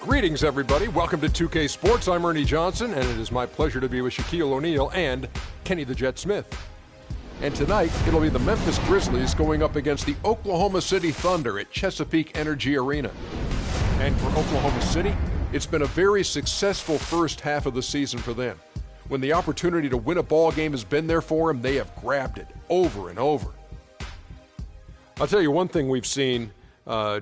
Greetings, everybody. Welcome to 2K Sports. I'm Ernie Johnson, and it is my pleasure to be with Shaquille O'Neal and Kenny the Jet Smith. And tonight, it'll be the Memphis Grizzlies going up against the Oklahoma City Thunder at Chesapeake Energy Arena. And for Oklahoma City, it's been a very successful first half of the season for them. When the opportunity to win a ball game has been there for them, they have grabbed it over and over. I'll tell you one thing we've seen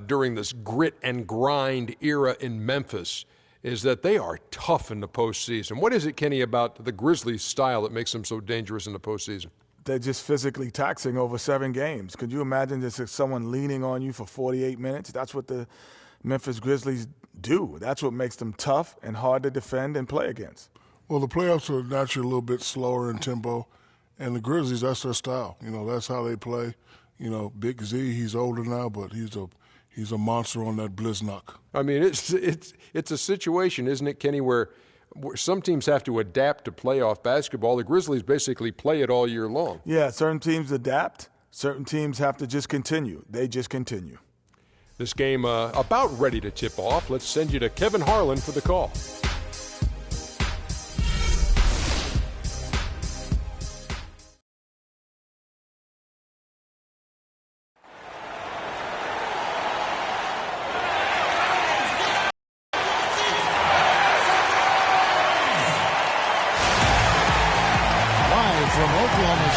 during this grit and grind era in Memphis is that they are tough in the postseason. What is it, Kenny, about the Grizzlies' style that makes them so dangerous in the postseason? They're just physically taxing over 7 games. Could you imagine just someone leaning on you for 48 minutes? That's what the Memphis Grizzlies do. That's what makes them tough and hard to defend and play against. Well, the playoffs are naturally a little bit slower in tempo, and the Grizzlies, that's their style. You know, that's how they play. You know, Big Z, he's older now, but he's a monster on that blizzknock. I mean, it's a situation, isn't it, Kenny, where some teams have to adapt to playoff basketball. The Grizzlies basically play it all year long. Yeah, certain teams adapt. Certain teams have to just continue. They just continue. This game about ready to tip off. Let's send you to Kevin Harlan for the call.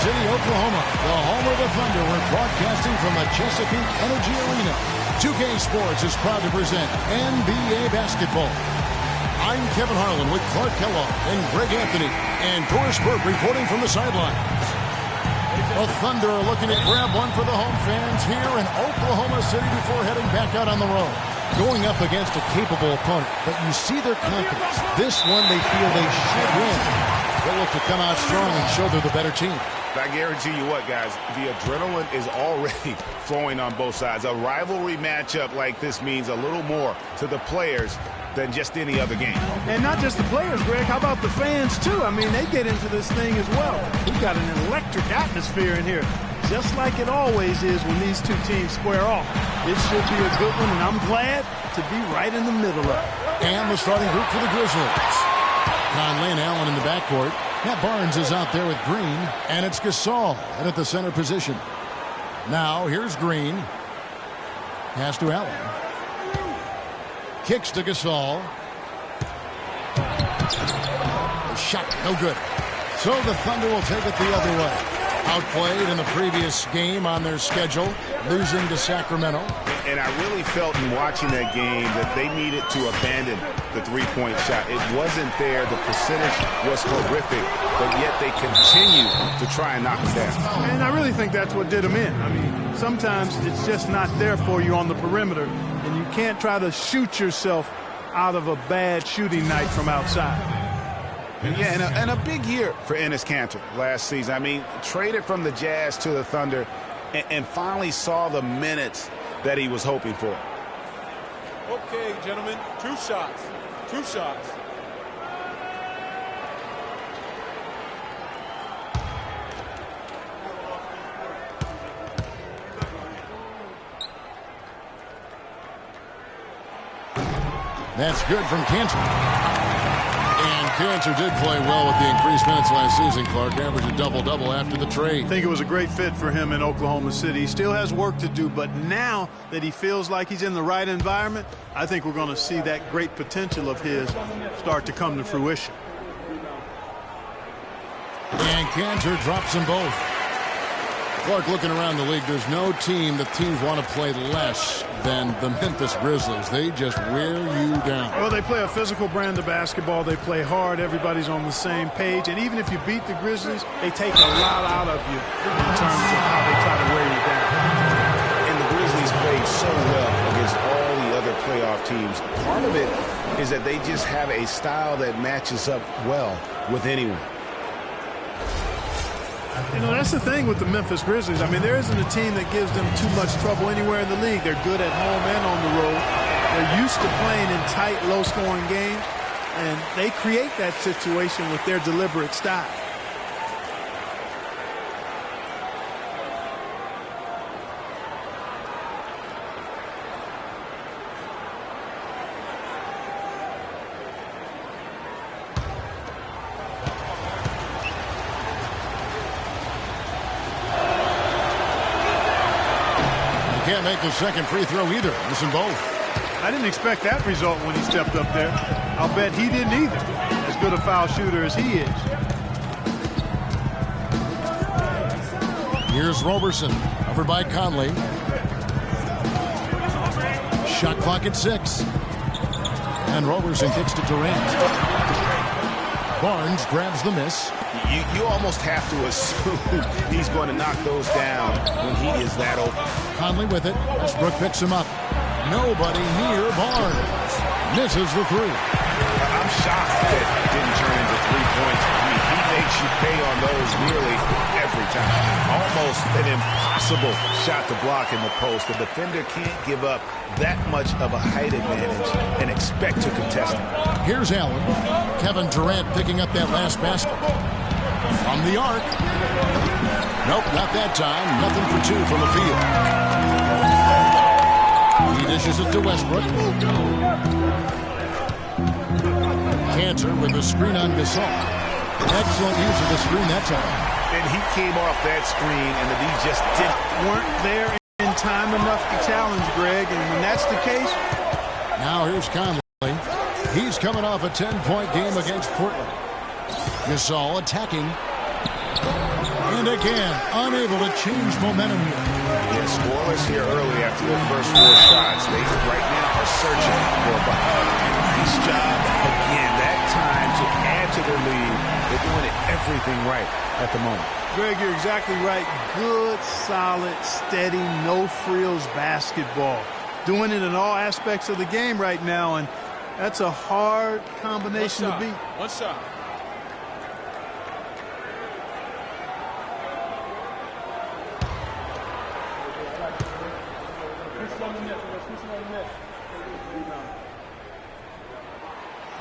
Oklahoma, the home of the Thunder. We're broadcasting from the Chesapeake Energy Arena. 2K Sports is proud to present NBA basketball. I'm Kevin Harlan with Clark Kellogg and Greg Anthony and Doris Burke reporting from the sidelines. The Thunder are looking to grab one for the home fans here in Oklahoma City before heading back out on the road. Going up against a capable opponent, but you see their confidence. This one they feel they should win. They'll look to come out strong and show they're the better team. I guarantee you what, guys, the adrenaline is already flowing on both sides. A rivalry matchup like this means a little more to the players than just any other game. And not just the players, Greg. How about the fans, too? I mean, they get into this thing as well. We've got an electric atmosphere in here, just like it always is when these two teams square off. It should be a good one, and I'm glad to be right in the middle of it. And the starting group for the Grizzlies. Conley and Allen in the backcourt. Matt Barnes is out there with Green, and it's Gasol at the center position. Now, here's Green. Pass to Allen. Kicks to Gasol. A shot, no good. So the Thunder will take it the other way. Outplayed in the previous game on their schedule, losing to Sacramento. And I really felt in watching that game that they needed to abandon the three-point shot. It wasn't there. The percentage was horrific, but yet they continued to try and knock it down. And I really think that's what did them in. I mean, sometimes it's just not there for you on the perimeter, and you can't try to shoot yourself out of a bad shooting night from outside. Yeah, and a big year for Enes Kanter last season. I mean, traded from the Jazz to the Thunder and finally saw the minutes that he was hoping for. Okay, gentlemen, 2 shots. 2 shots. That's good from Kanter. And Kanter did play well with the increased minutes last season, Clark. Averaged a double-double after the trade. I think it was a great fit for him in Oklahoma City. He still has work to do, but now that he feels like he's in the right environment, I think we're going to see that great potential of his start to come to fruition. And Kanter drops them both. Clark, looking around the league, there's no team that teams want to play less than the Memphis Grizzlies. They just wear you down. Well, they play a physical brand of basketball. They play hard. Everybody's on the same page. And even if you beat the Grizzlies, they take a lot out of you in terms of how they try to wear you down. And the Grizzlies played so well against all the other playoff teams. Part of it is that they just have a style that matches up well with anyone. You know, that's the thing with the Memphis Grizzlies. I mean, there isn't a team that gives them too much trouble anywhere in the league. They're good at home and on the road. They're used to playing in tight, low-scoring games, and they create that situation with their deliberate style. Can't make the second free throw either. Missing both. I didn't expect that result when he stepped up there. I'll bet he didn't either. As good a foul shooter as he is. Here's Roberson. Covered by Conley. Shot clock at 6. And Roberson kicks to Durant. Barnes grabs the miss. You almost have to assume he's going to knock those down when he is that open. Conley with it. Westbrook picks him up. Nobody near Barnes. Misses the three. I'm shocked that it didn't turn into 3 points. I mean, he makes you pay on those nearly every time. Almost an impossible shot to block in the post. The defender can't give up that much of a height advantage and expect to contest it. Here's Allen. Kevin Durant picking up that last basket. From the arc. Nope, not that time. Nothing for 2 from the field. He dishes it to Westbrook. Cantor with the screen on Gasol. Excellent use of the screen that time. And he came off that screen, and the D just weren't there in time enough to challenge Greg, and when that's the case. Now here's Conley. He's coming off a 10-point game against Portland. Gasol attacking. And again, unable to change momentum here. Yeah, scoreless here early after their first 4 shots. They right now are searching for a bucket. Nice job again. That time to add to their lead. They're doing everything right at the moment. Greg, you're exactly right. Good, solid, steady, no-frills basketball. Doing it in all aspects of the game right now, and that's a hard combination to beat. One shot.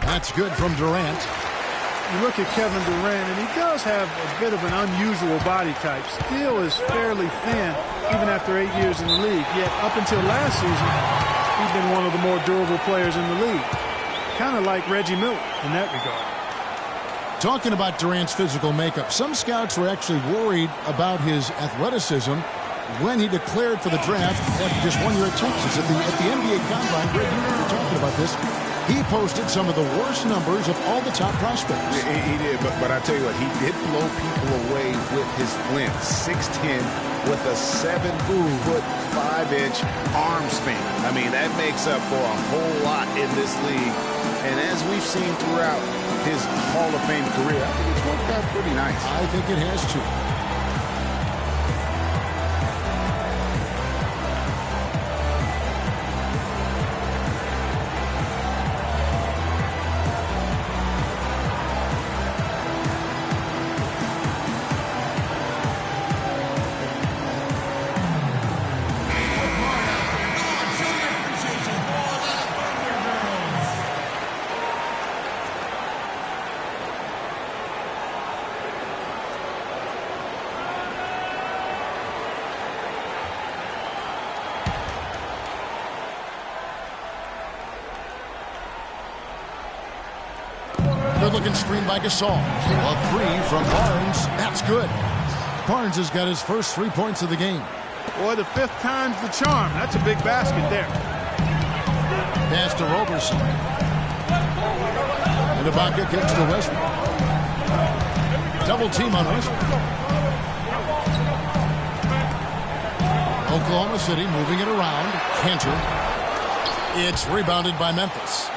That's good from Durant. You look at Kevin Durant, and he does have a bit of an unusual body type. Still is fairly thin, even after 8 years in the league. Yet up until last season, he's been one of the more durable players in the league. Kind of like Reggie Miller in that regard. Talking about Durant's physical makeup, some scouts were actually worried about his athleticism when he declared for the draft after just 1 year at Texas. At the NBA Combine, Greg, you were talking about this. He posted some of the worst numbers of all the top prospects. He did, but I tell you what, he did blow people away with his length. 6'10", with a 7-foot 5-inch arm span. I mean, that makes up for a whole lot in this league. And as we've seen throughout his Hall of Fame career, I think it's worked out pretty nice. I think it has too. Good-looking screen by Gasol. A 3 from Barnes. That's good. Barnes has got his first 3 points of the game. Boy, the 5th time's the charm. That's a big basket there. Pass to Roberson. And Ibaka kicks to Westbrook. Double team on Westbrook. Oklahoma City moving it around. Cantor. It's rebounded by Memphis.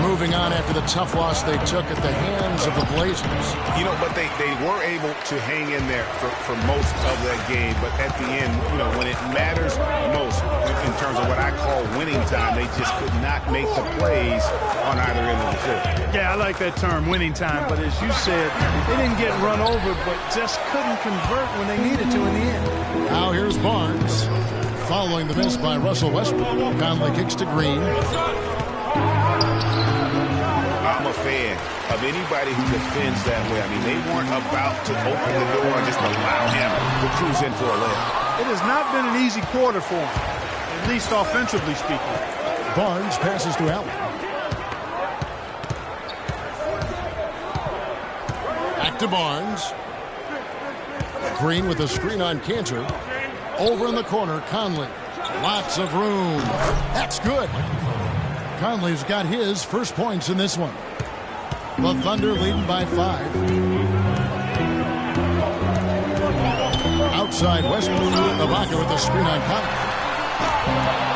Moving on after the tough loss they took at the hands of the Blazers. You know, but they were able to hang in there for most of that game. But at the end, you know, when it matters most in terms of what I call winning time, they just could not make the plays on either end of the floor. Yeah, I like that term, winning time. But as you said, they didn't get run over, but just couldn't convert when they needed to in the end. Now here's Barnes. Following the miss by Russell Westbrook. Conley kicks to Green. I'm a fan of anybody who defends that way. I mean, they weren't about to open the door and just allow him to cruise in for a layup. It has not been an easy quarter for him, at least offensively speaking. Barnes passes to Allen. Back to Barnes. Green with a screen on Cantor. Over in the corner, Conley. Lots of room. That's good. Conley's got his first points in this one. The Thunder leading by 5. Outside Westbrook. Ibaka with the screen on Conley.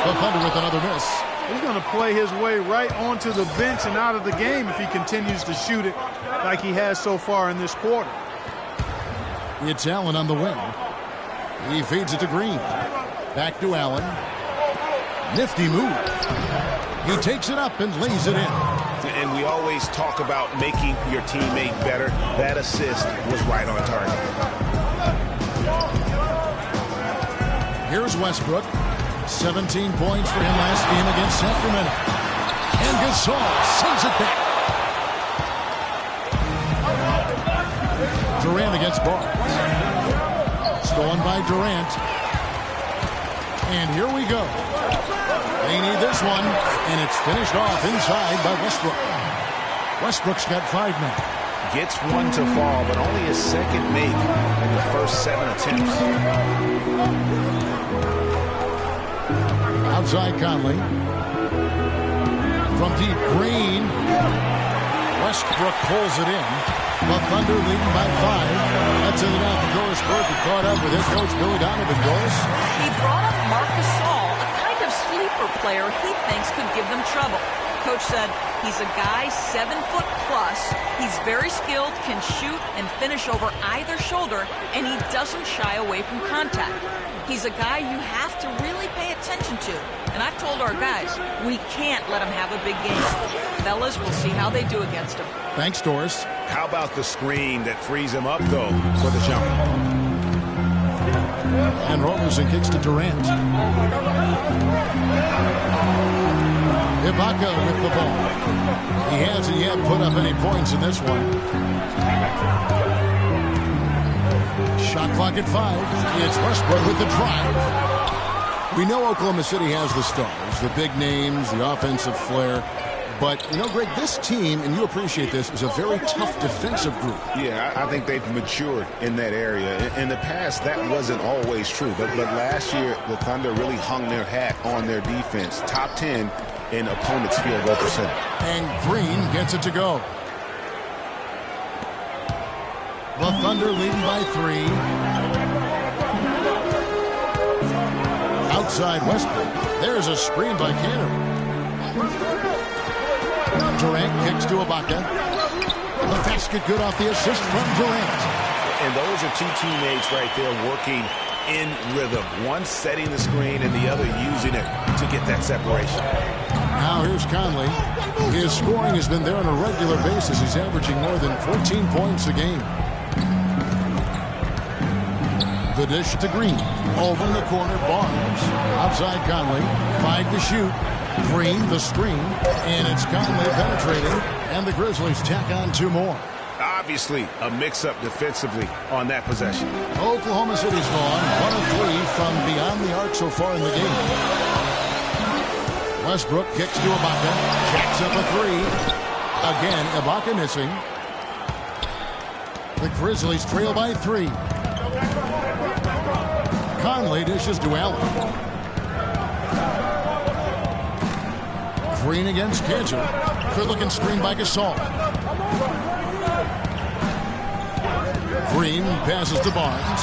The Thunder with another miss. He's going to play his way right onto the bench and out of the game if he continues to shoot it like he has so far in this quarter. It's Allen on the wing. He feeds it to Green. Back to Allen. Nifty move. He takes it up and lays it in. And we always talk about making your teammate better. That assist was right on target. Here's Westbrook. 17 points for him last game against Sacramento. And Gasol sends it back. Durant against Barnes. Stolen by Durant. And here we go. They need this one. And it's finished off inside by Westbrook. Westbrook's got 5 now. Gets one to fall, but only his second make in the first 7 attempts. Outside Conley. From deep, Green. Westbrook pulls it in. The Thunder leading by 5. That's it out to Doris Burke, who caught up with head coach Billy Donovan. Doris. He brought up Marc Gasol, a kind of sleeper player he thinks could give them trouble. Coach said he's a guy 7 foot plus. He's very skilled, can shoot and finish over either shoulder, and he doesn't shy away from contact. He's a guy you have to really pay attention to. And I've told our guys, we can't let him have a big game. Fellas, we'll see how they do against him. Thanks, Doris. How about the screen that frees him up, though, for the jump? And Robertson kicks to Durant. Ibaka with the ball. He hasn't yet put up any points in this one. Shot clock at 5. It's Westbrook with the drive. We know Oklahoma City has the stars, the big names, the offensive flair. But, you know, Greg, this team, and you appreciate this, is a very tough defensive group. Yeah, I think they've matured in that area. In the past, that wasn't always true. But last year, the Thunder really hung their hat on their defense. Top 10 in opponents' field goal percentage. And Green gets it to go. The Thunder leading by 3. Outside Westbrook. There's a screen by Cantor. Durant kicks to Ibaka. The basket good off the assist from Durant. And those are two teammates right there working in rhythm. One setting the screen and the other using it to get that separation. Now here's Conley. His scoring has been there on a regular basis. He's averaging more than 14 points a game. The dish to Green. Over in the corner, Barnes. Outside Conley. 5 to shoot. Green, the screen. And it's Conley penetrating. And the Grizzlies tack on 2 more. Obviously, a mix-up defensively on that possession. Oklahoma City's gone 1 of 3 from beyond the arc so far in the game. Westbrook kicks to Ibaka. Jacks up a 3. Again, Ibaka missing. The Grizzlies trail by 3. Conley dishes to Allen. Green against Cantor. Good-looking screen by Gasol. Green passes to Barnes.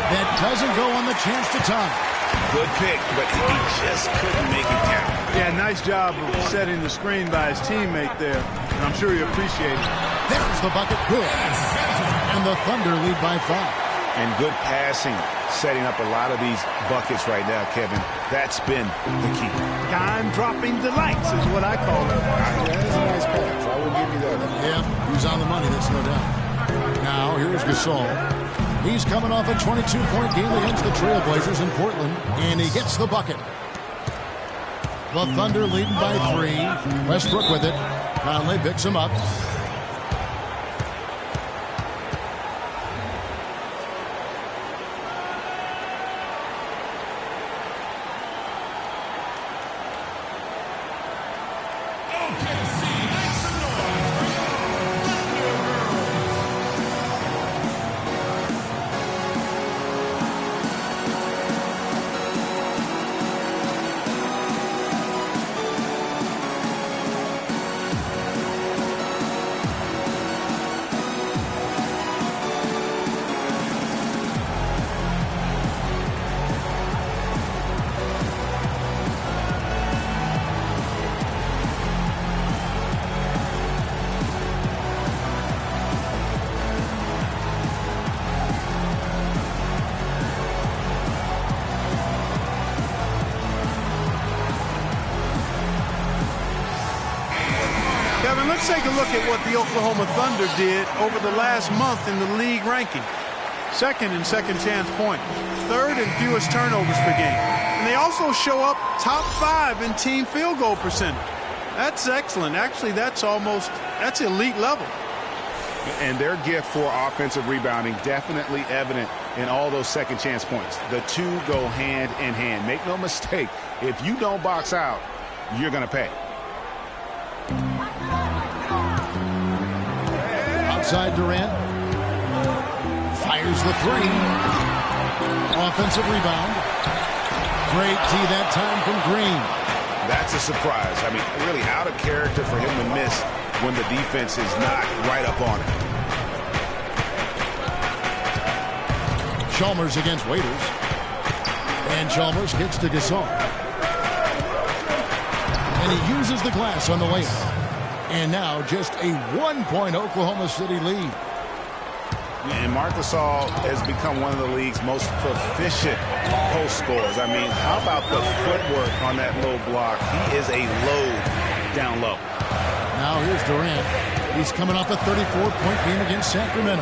That doesn't go on the chance to tie. Good pick, but he just couldn't make it count. Yeah, nice job of setting the screen by his teammate there. And I'm sure he appreciated it. There's the bucket. Good. And the Thunder lead by 5. And good passing, setting up a lot of these buckets right now, Kevin. That's been the key. Dime-dropping delights is what I call it. That's a nice pass. I will give you that. Yeah, he's on the money, that's no doubt. Now, here's Gasol. He's coming off a 22-point game against the Trailblazers in Portland, and he gets the bucket. The Thunder leading by 3. Westbrook with it. Conley picks him up. Kevin, let's take a look at what the Oklahoma Thunder did over the last month in the league ranking. Second in second chance points, third in fewest turnovers per game. And they also show up top 5 in team field goal percentage. That's excellent. Actually, that's elite level. And their gift for offensive rebounding definitely evident in all those second chance points. The two go hand in hand. Make no mistake, if you don't box out, you're going to pay. Outside Durant. Fires the three. Offensive rebound. Great tee that time from Green. That's a surprise. I mean, really out of character for him to miss when the defense is not right up on it. Chalmers against Waiters. And Chalmers kicks to Gasol. And he uses the glass on the layup. And now just a 1-point Oklahoma City lead. And Marc Gasol has become one of the league's most proficient post scorers. I mean, how about the footwork on that low block? He is a load down low. Now here's Durant. He's coming off a 34-point game against Sacramento.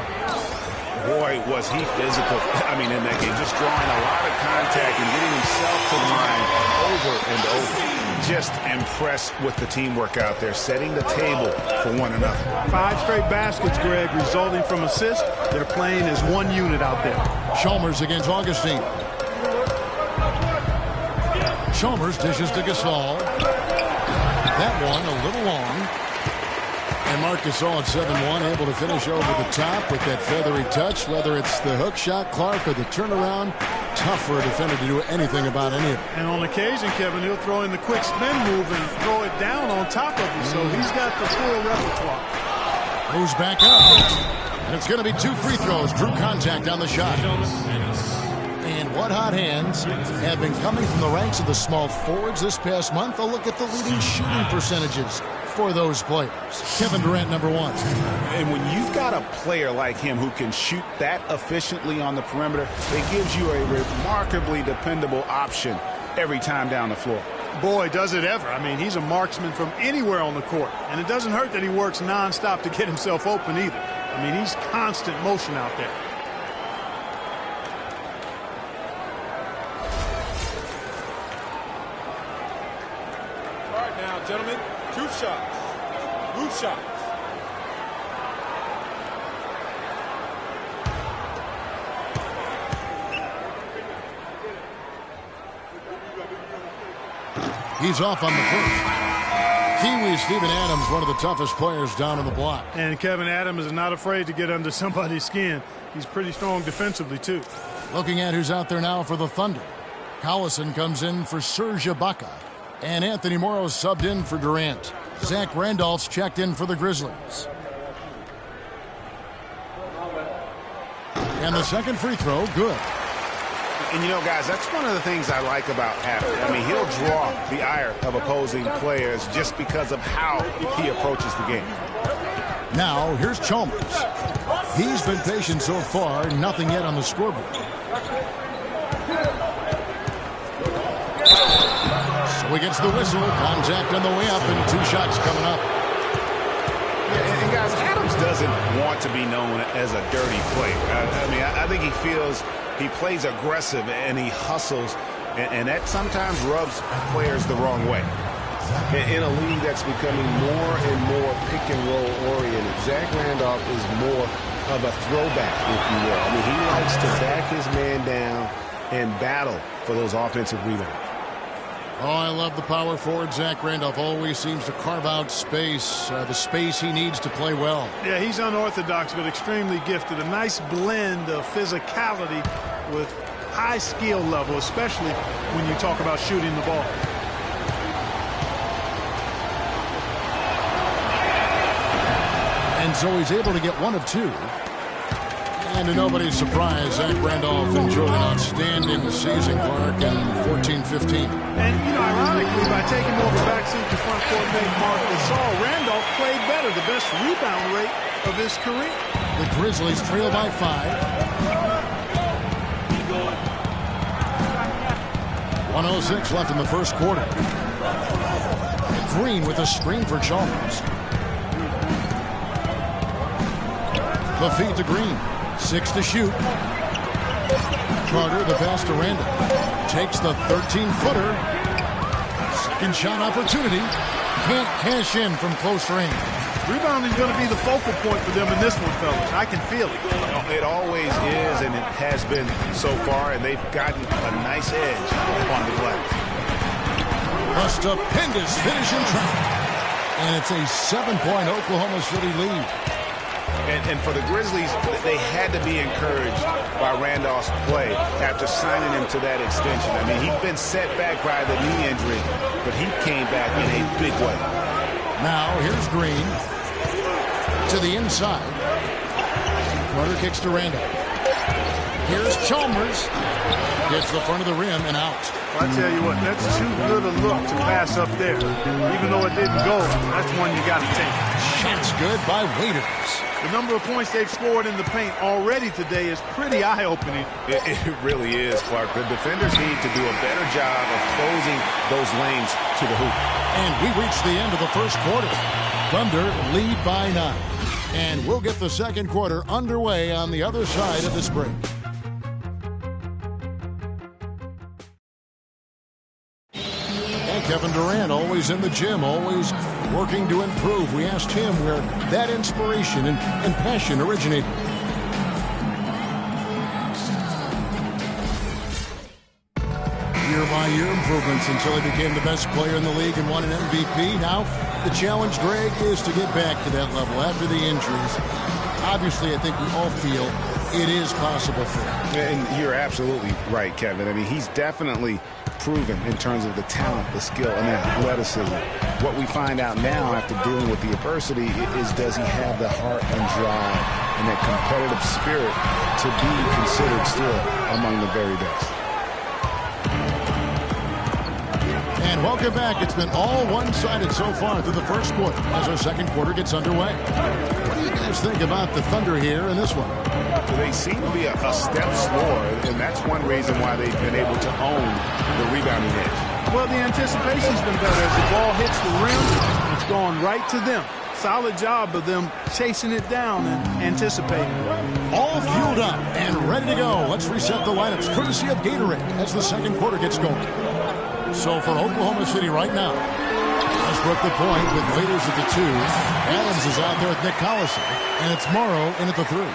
Boy, was he physical. I mean, in that game, just drawing a lot of contact and getting himself to the line over and over. Just impressed with the teamwork out there, setting the table for one another. 5 straight baskets, Greg, resulting from assists. They're playing as one unit out there. Chalmers against Augustine. Chalmers dishes to Gasol. That one a little long. And Marc Gasol at 7-1, able to finish over the top with that feathery touch. Whether it's the hook shot, Clark, or the turnaround, tough for a defender to do anything about any of it. And on occasion, Kevin, he'll throw in the quick spin move and throw it down on top of him. So he's got the full repertoire. Moves back up. And it's going to be 2 free throws. Drew contact on the shot. And what hot hands have been coming from the ranks of the small forwards this past month. A look at the leading shooting percentages for those players. Kevin Durant, number 1. And when you've got a player like him who can shoot that efficiently on the perimeter, it gives you a remarkably dependable option every time down the floor. Boy, does it ever. I mean, he's a marksman from anywhere on the court. And it doesn't hurt that he works nonstop to get himself open either. I mean, he's constant motion out there. All right now, gentlemen, 2 shots. Loose shots. He's off on the first. Kiwi Steven Adams, one of the toughest players down on the block. And Kevin Adams is not afraid to get under somebody's skin. He's pretty strong defensively, too. Looking at who's out there now for the Thunder. Collison comes in for Serge Ibaka. And Anthony Morrow subbed in for Durant. Zach Randolph's checked in for the Grizzlies. And the second free throw, good. And, you know, guys, that's one of the things I like about Adam. I mean, he'll draw the ire of opposing players just because of how he approaches the game. Now, here's Chalmers. He's been patient so far, nothing yet on the scoreboard. So he gets the whistle, contact on the way up, and 2 shots coming up. And guys, Adams doesn't want to be known as a dirty player. I mean, I think he feels he plays aggressive and he hustles, and that sometimes rubs players the wrong way. In a league that's becoming more and more pick and roll oriented, Zach Randolph is more of a throwback, if you will. I mean, he likes to back his man down and battle for those offensive rebounds. Oh, I love the power forward. Zach Randolph always seems to carve out space, the space he needs to play well. Yeah, he's unorthodox but extremely gifted. A nice blend of physicality with high skill level, especially when you talk about shooting the ball. And so he's able to get 1 of 2. And to nobody's surprise, Zach Randolph enjoyed an outstanding season, Clark, in 14-15. And, you know, ironically, by taking more of a backseat to front court mate Marc Gasol, Randolph played better, the best rebound rate of his career. The Grizzlies trail by 5. 1:06 left in the first quarter. Green with a screen for Chalmers. The feed to Green. 6 to shoot. Carter, the pass to Randall. Takes the 13-footer. Second shot opportunity. Can't cash in from close range. Rebounding is going to be the focal point for them in this one, fellas. I can feel it. It always is, and it has been so far, and they've gotten a nice edge on the glass. A stupendous finish in traffic. And it's a 7-point Oklahoma City lead. And for the Grizzlies, they had to be encouraged by Randolph's play after signing him to that extension. I mean, he'd been set back by the knee injury, but he came back in a big way. Now, here's Green to the inside. Carter kicks to Randall. Here's Chalmers. Gets the front of the rim and out. Well, I tell you what, that's too good a look to pass up there. Even though it didn't go, that's one you got to take. Shot's good by Waiters. The number of points they've scored in the paint already today is pretty eye-opening. It really is, Clark. The defenders need to do a better job of closing those lanes to the hoop. And we reach the end of the first quarter. Thunder lead by 9. And we'll get the second quarter underway on the other side of this break. And Kevin Durant, always in the gym, always working to improve. We asked him where that inspiration and passion originated. Year-by-year improvements until he became the best player in the league and won an MVP. Now, the challenge, Greg, is to get back to that level after the injuries. Obviously, I think we all feel it is possible for him. And you're absolutely right, Kevin. I mean, he's definitely proven in terms of the talent, the skill, and the athleticism. What we find out now after dealing with the adversity is, does he have the heart and drive and that competitive spirit to be considered still among the very best? And welcome back. It's been all one-sided so far through the first quarter as our second quarter gets underway. What do you guys think about the Thunder here in this one? They seem to be a step slower, and that's one reason why they've been able to own the rebounding edge. Well, the anticipation's been better. As the ball hits the rim, it's gone right to them. Solid job of them chasing it down and anticipating. All fueled up and ready to go. Let's reset the lineups courtesy of Gatorade as the second quarter gets going. So for Oklahoma City right now, Westbrook the point with Waiters at the 2. Adams is out there with Nick Collison, and it's Morrow in at the 3.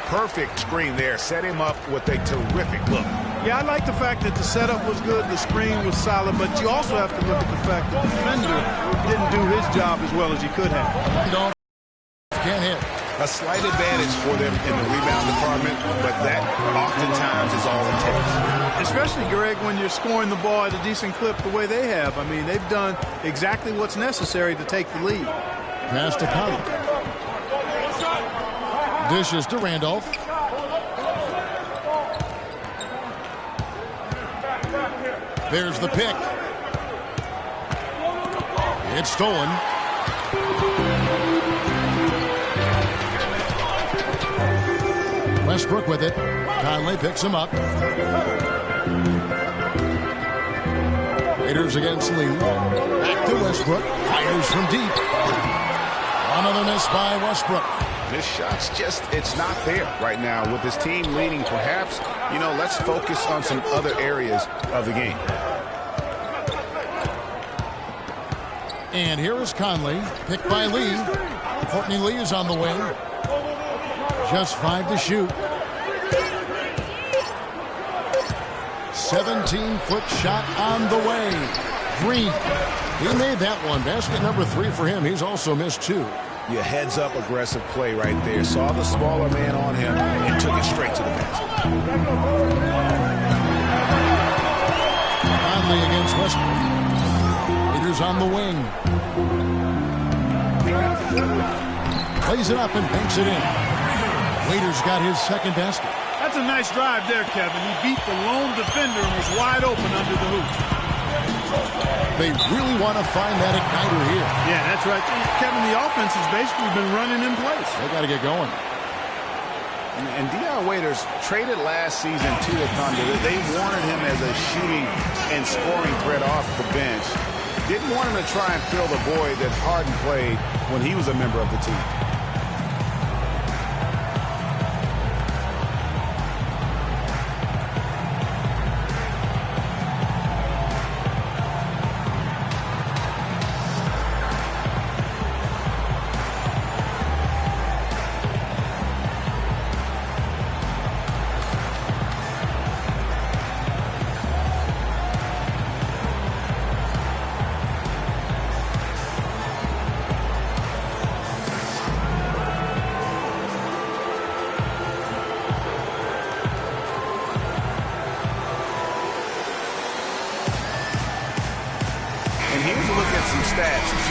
Perfect screen there. Set him up with a terrific look. Yeah, I like the fact that the setup was good, the screen was solid, but you also have to look at the fact that the defender didn't do his job as well as he could have. No, can't hit. A slight advantage for them in the rebound department, but that oftentimes is all it takes. Especially, Greg, when you're scoring the ball at a decent clip the way they have. I mean, they've done exactly what's necessary to take the lead. Pass to Conley. Dishes to Randolph. There's the pick. It's stolen. Westbrook with it. Conley picks him up. Raiders against Lee. Back to Westbrook. Fires from deep. Another miss by Westbrook. This shot's just, it's not there right now. With this team leading, perhaps, let's focus on some other areas of the game. And here is Conley, picked by Lee. Courtney Lee is on the wing. Just 5 to shoot. 17-foot shot on the way. Green. He made that one. Basket number 3 for him. He's also missed 2. Yeah, heads-up aggressive play right there. Saw the smaller man on him and took it straight to the basket. Conley against Westbrook. Raiders on the wing. Plays it up and banks it in. Waiters got his second basket. That's a nice drive there, Kevin. He beat the lone defender and was wide open under the hoop. They really want to find that igniter here. Yeah, that's right. Kevin, the offense has basically been running in place. They got to get going. And Dion Waiters traded last season to the Thunder. They wanted him as a shooting and scoring threat off the bench. Didn't want him to try and fill the void that Harden played when he was a member of the team.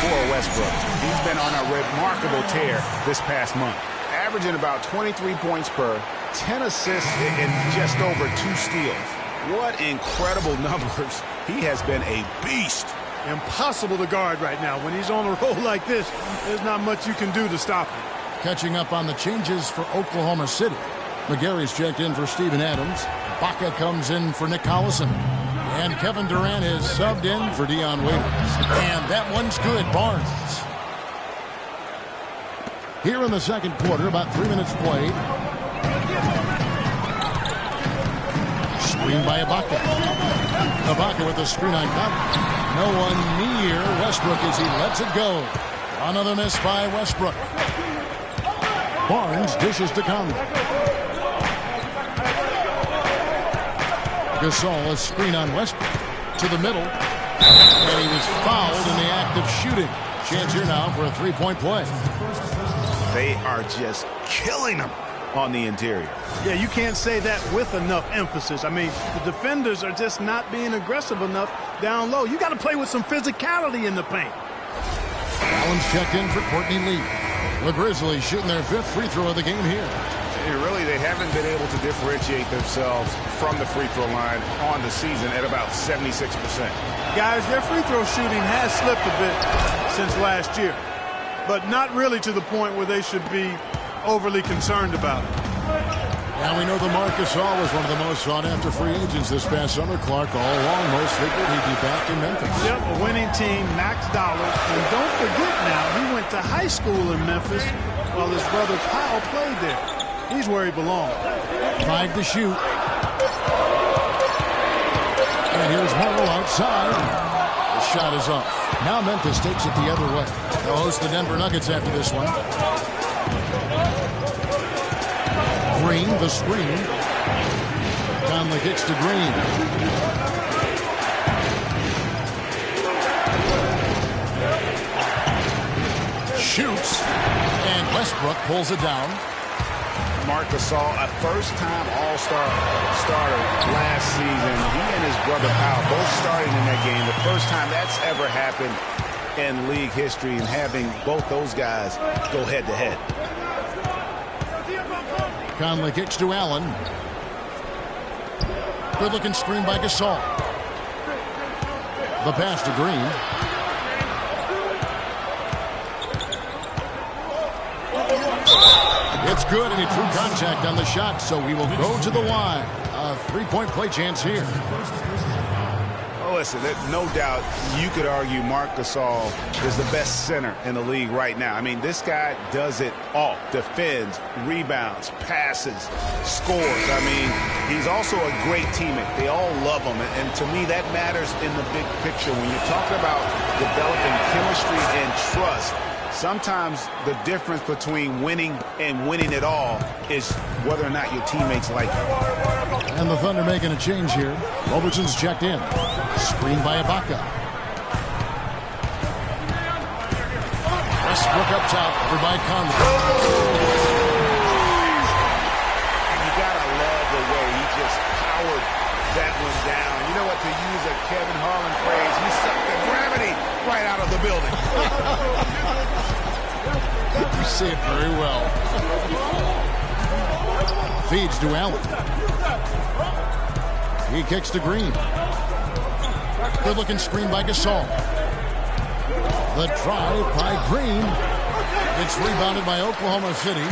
for Westbrook. He's been on a remarkable tear this past month, averaging about 23 points per, 10 assists, and just over 2 steals. What incredible numbers. He has been a beast. Impossible to guard right now. When he's on a roll like this, there's not much you can do to stop him. Catching up on the changes for Oklahoma City. McGarry's checked in for Steven Adams. Baca comes in for Nick Collison. And Kevin Durant is subbed in for Dion Waiters. And that one's good. Barnes. Here in the second quarter, about 3 minutes played. Screen by Ibaka. Ibaka with the screen on Conley. No one near Westbrook as he lets it go. Another miss by Westbrook. Barnes dishes to Conley. Gasol, a screen on Westbrook. To the middle. And he was fouled in the act of shooting. Chance here now for a three-point play. They are just killing him on the interior. Yeah, you can't say that with enough emphasis. I mean, the defenders are just not being aggressive enough down low. You got to play with some physicality in the paint. Allen's checked in for Courtney Lee. The Grizzlies shooting their 5th free throw of the game here. And really, they haven't been able to differentiate themselves from the free throw line on the season at about 76%. Guys, their free throw shooting has slipped a bit since last year, but not really to the point where they should be overly concerned about it. Now we know the Marc Gasol was one of the most sought-after free agents this past summer. Clark all along most figured he'd be back in Memphis. Yep, a winning team, max dollars. And don't forget now, he went to high school in Memphis while his brother Kyle played there. He's where he belongs. 5 to shoot. And here's Morrow outside. The shot is off. Now Memphis takes it the other way. They'll host the Denver Nuggets after this one. Green, the screen. Conley kicks to Green. Shoots. And Westbrook pulls it down. Marc Gasol, a first-time All-Star starter last season. He and his brother Kyle both starting in that game. The first time that's ever happened in league history, and having both those guys go head-to-head. Conley kicks to Allen. Good-looking screen by Gasol. The pass to Green. It's good, and he drew contact on the shot, so we will go to the line. A three-point play chance here. Oh, listen, no doubt you could argue Marc Gasol is the best center in the league right now. I mean, this guy does it all. Defends, rebounds, passes, scores. I mean, he's also a great teammate. They all love him, and to me, that matters in the big picture. When you're talking about developing chemistry and trust, sometimes the difference between winning and winning it all is whether or not your teammates like you. And the Thunder making a change here. Robertson's checked in. Screen by Ibaka. Westbrook up top, over by Conley. You gotta love the way he just powered that one down. You know what, to use a Kevin Harlan phrase, he sucked the gravity right out of the building. You say it very well. Feeds to Allen. He kicks to Green. Good-looking screen by Gasol. The drive by Green. It's rebounded by Oklahoma City.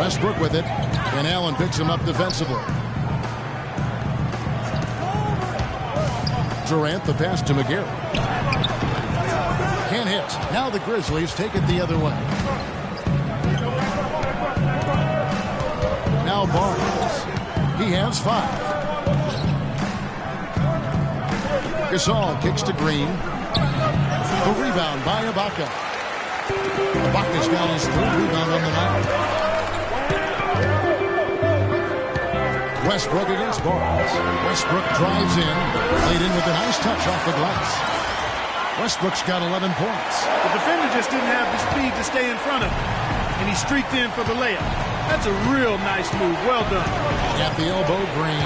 Westbrook with it, and Allen picks him up defensively. Durant, the pass to McGarry. Can't hit. Now the Grizzlies take it the other way. Now Barnes. He has 5. Gasol kicks to Green. The rebound by Ibaka. Ibaka's got his 3rd rebound on the night. Westbrook against Barnes. Westbrook drives in. Laid in with a nice touch off the glass. Westbrook's got 11 points. The defender just didn't have the speed to stay in front of him, and he streaked in for the layup. That's a real nice move. Well done. At the elbow, Green.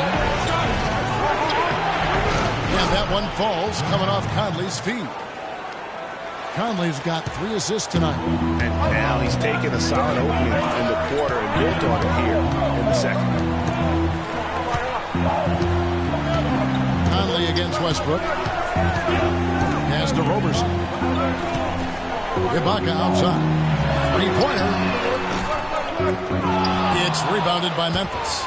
And that one falls coming off Conley's feet. Conley's got 3 assists tonight. And now he's taken a solid opening in the quarter and built on it here in the second. Conley against Westbrook. Pass to Roberson. Ibaka outside. 3-pointer. It's rebounded by Memphis.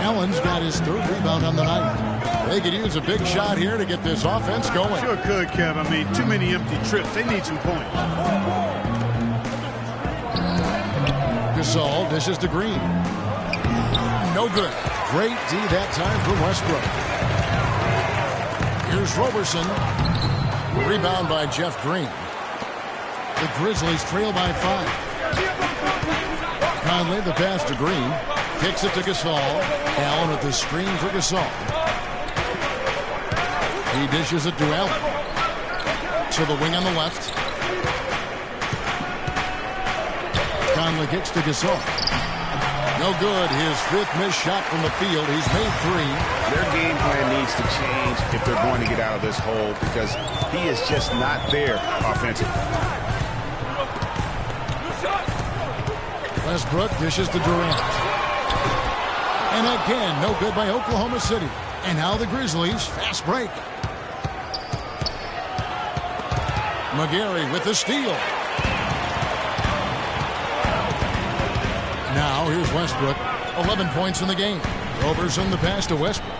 Allen's got his 3rd rebound on the night. They could use a big shot here to get this offense going. Sure could, Kev. I mean, too many empty trips. They need some points. Gasol dishes to Green. No good. Great D that time from Westbrook. Here's Roberson. Rebound by Jeff Green. The Grizzlies trail by 5. Conley, the pass to Green. Kicks it to Gasol. Allen with the screen for Gasol. He dishes it to Allen. To the wing on the left. Conley kicks to Gasol. No good. His 5th missed shot from the field. He's made 3. Their game plan needs to change if they're going to get out of this hole because he is just not there offensively. Westbrook dishes to Durant. And again, no good by Oklahoma City. And now the Grizzlies, fast break. McGarry with the steal. Now here's Westbrook. 11 points in the game. Roberson the pass to Westbrook.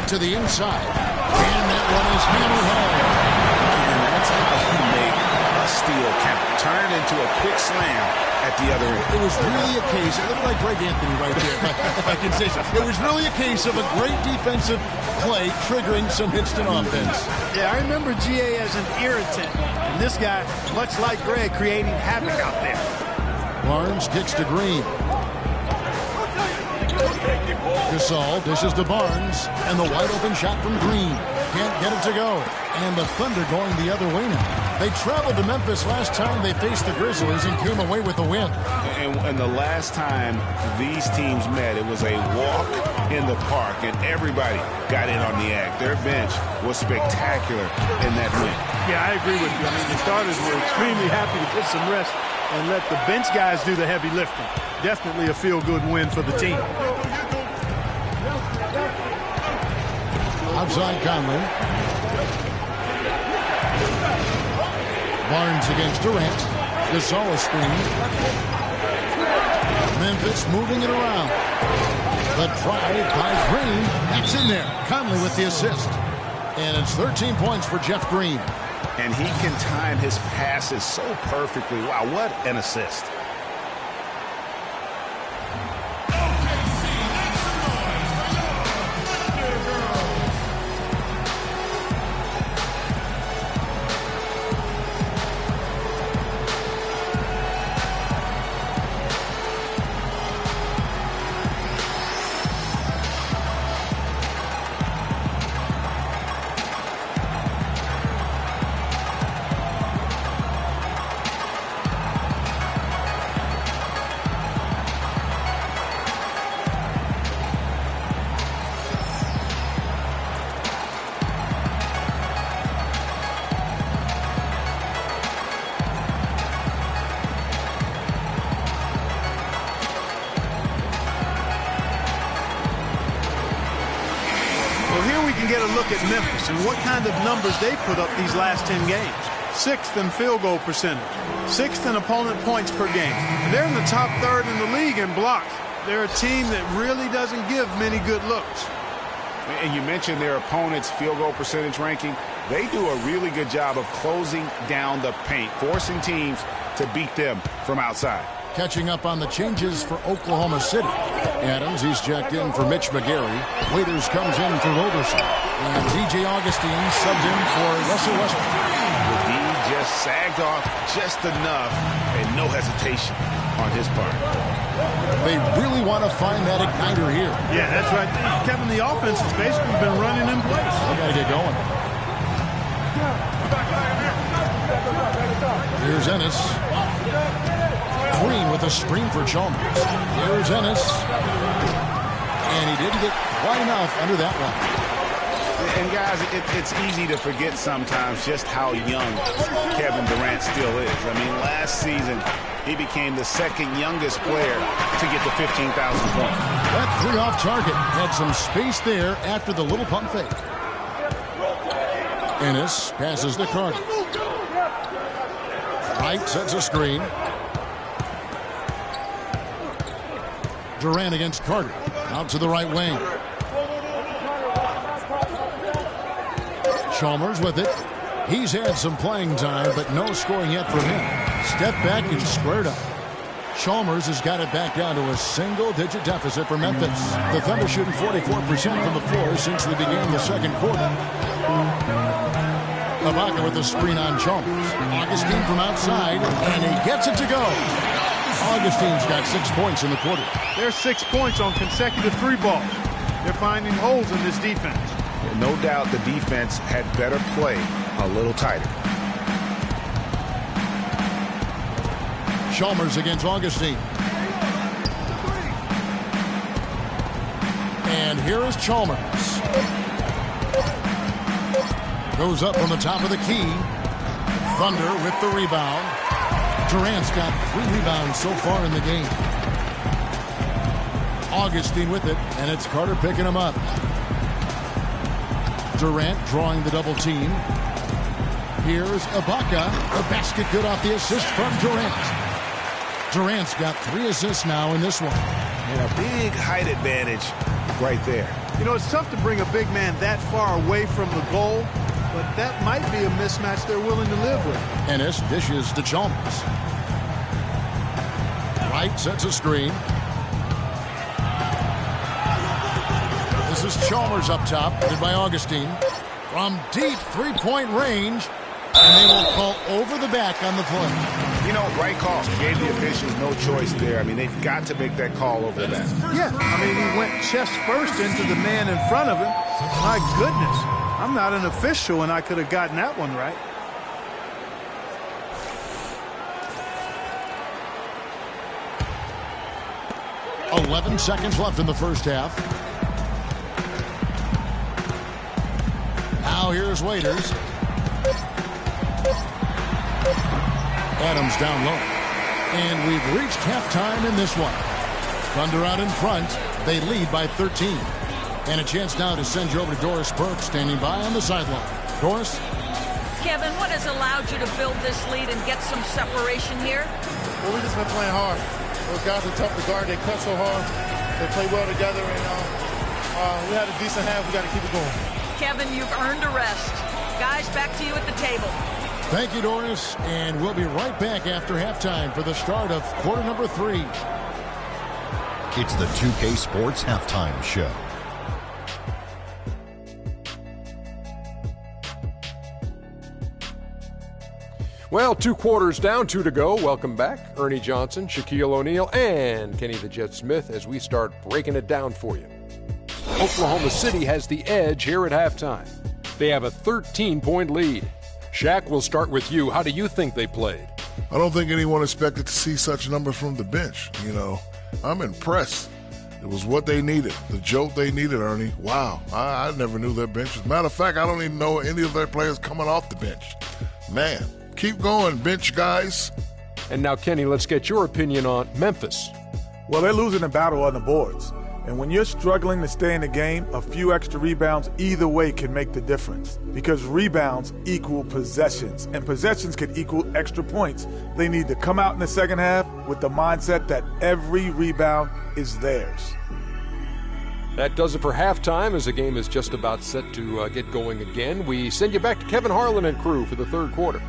To the inside. And that one is hammered home. And that's how you make a steal can turn into a quick slam at the other end. It was really a case, it looked like Greg Anthony right there, if I can say so. It was really a case of a great defensive play triggering some instant offense. Yeah, I remember GA as an irritant. And this guy, much like Greg, creating havoc out there. Barnes kicks to Green. Gasol dishes to Barnes. And the wide open shot from Green. Can't get it to go. And the Thunder going the other way now. They traveled to Memphis last time they faced the Grizzlies and came away with a win. And the last time these teams met, it was a walk in the park, and everybody got in on the act. Their bench was spectacular in that win. Yeah, I agree with you. I mean, the starters were extremely happy to get some rest and let the bench guys do the heavy lifting. Definitely a feel-good win for the team. Outside Conley. Barnes against Durant. Gasol a screen. Memphis moving it around. The drive by Green. That's in there. Conley with the assist. And it's 13 points for Jeff Green. And he can time his passes so perfectly. Wow, what an assist. Get a look at Memphis and what kind of numbers they put up these last 10 games. 6th in field goal percentage, 6th in opponent points per game. And they're in the top 3rd in the league in blocks. They're a team that really doesn't give many good looks. And you mentioned their opponent's field goal percentage ranking. They do a really good job of closing down the paint, forcing teams to beat them from outside. Catching up on the changes for Oklahoma City. Adams, he's checked in for Mitch McGarry. Waiters comes in for Roberson. And DJ Augustine subbed in for Russell Westbrook. The D just sagged off just enough and no hesitation on his part. They really want to find that igniter here. Yeah, that's right. Kevin, the offense has basically been running in place. They got to get going. Here's Ennis. Green with a screen for Chalmers. Here's Ennis. And he he didn't get quite enough under that one. And guys, it's easy to forget sometimes just how young Kevin Durant still is. I mean, last season, he became the second youngest player to get to 15,000 points. That three off target had some space there after the little pump fake. Ennis passes to Carter. Wright sets a screen. Durant against Carter. Out to the right wing. Chalmers with it. He's had some playing time, but no scoring yet from him. Step back and squared up. Chalmers has got it back down to a single-digit deficit for Memphis. The Thunder shooting 44% from the floor since they began the second quarter. Ibaka with the screen on Chalmers. Augustine from outside, and he gets it to go. Augustine's got 6 points in the quarter. There's 6 points on consecutive three balls. They're finding holes in this defense. No doubt the defense had better play a little tighter. Chalmers against Augustine. And here is Chalmers. Goes up from the top of the key. Thunder with the rebound. Durant's got 3 rebounds so far in the game. Augustine with it, and it's Carter picking him up. Durant drawing the double team. Here's Ibaka. The basket good off the assist from Durant. Durant's got 3 assists now in this one. And a big height advantage right there. You know, it's tough to bring a big man that far away from the goal, but that might be a mismatch they're willing to live with. Ennis dishes to Chalmers. Wright sets a screen. This is Chalmers up top, headed by Augustine. From deep three-point range, and they will call over the back on the play. You know, right call. Gave the officials no choice there. I mean, they've got to make that call over the back. Yeah, I mean, he went chest first into the man in front of him. My goodness, I'm not an official, and I could have gotten that one right. .11 seconds left in the first half. Now here's Waiters. Adams down low. And we've reached halftime in this one. Thunder out in front. They lead by 13. And a chance now to send you over to Doris Burke, standing by on the sideline. Doris? Kevin, what has allowed you to build this lead and get some separation here? Well, we've just been playing hard. Those guys are tough to guard. They cut so hard. They play well together. And we had a decent half. We got to keep it going. Kevin, you've earned a rest. Guys, back to you at the table. Thank you, Doris. And we'll be right back after halftime for the start of quarter number 3. It's the 2K Sports Halftime Show. Well, 2 quarters down, 2 to go. Welcome back. Ernie Johnson, Shaquille O'Neal, and Kenny the Jet Smith as we start breaking it down for you. Oklahoma City has the edge here at halftime. They have a 13-point lead. Shaq, we'll start with you. How do you think they played? I don't think anyone expected to see such numbers from the bench. You know, I'm impressed. It was what they needed, the jolt they needed, Ernie. Wow, I never knew their bench. As a matter of fact, I don't even know any of their players coming off the bench. Man, keep going, bench guys. And now, Kenny, let's get your opinion on Memphis. Well, they're losing the battle on the boards. And when you're struggling to stay in the game, a few extra rebounds either way can make the difference. Because rebounds equal possessions, and possessions can equal extra points. They need to come out in the second half with the mindset that every rebound is theirs. That does it for halftime as the game is just about set to get going again. We send you back to Kevin Harlan and crew for the third quarter.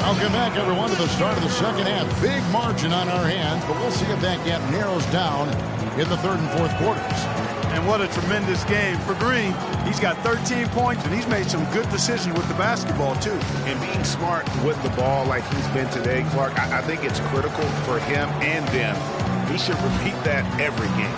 Welcome back, everyone, to the start of the second half. Big margin on our hands, but we'll see if that gap narrows down in the third and fourth quarters. And what a tremendous game for Green. He's got 13 points, and he's made some good decisions with the basketball, too. And being smart with the ball like he's been today, Clark, I think it's critical for him and them. He should repeat that every game.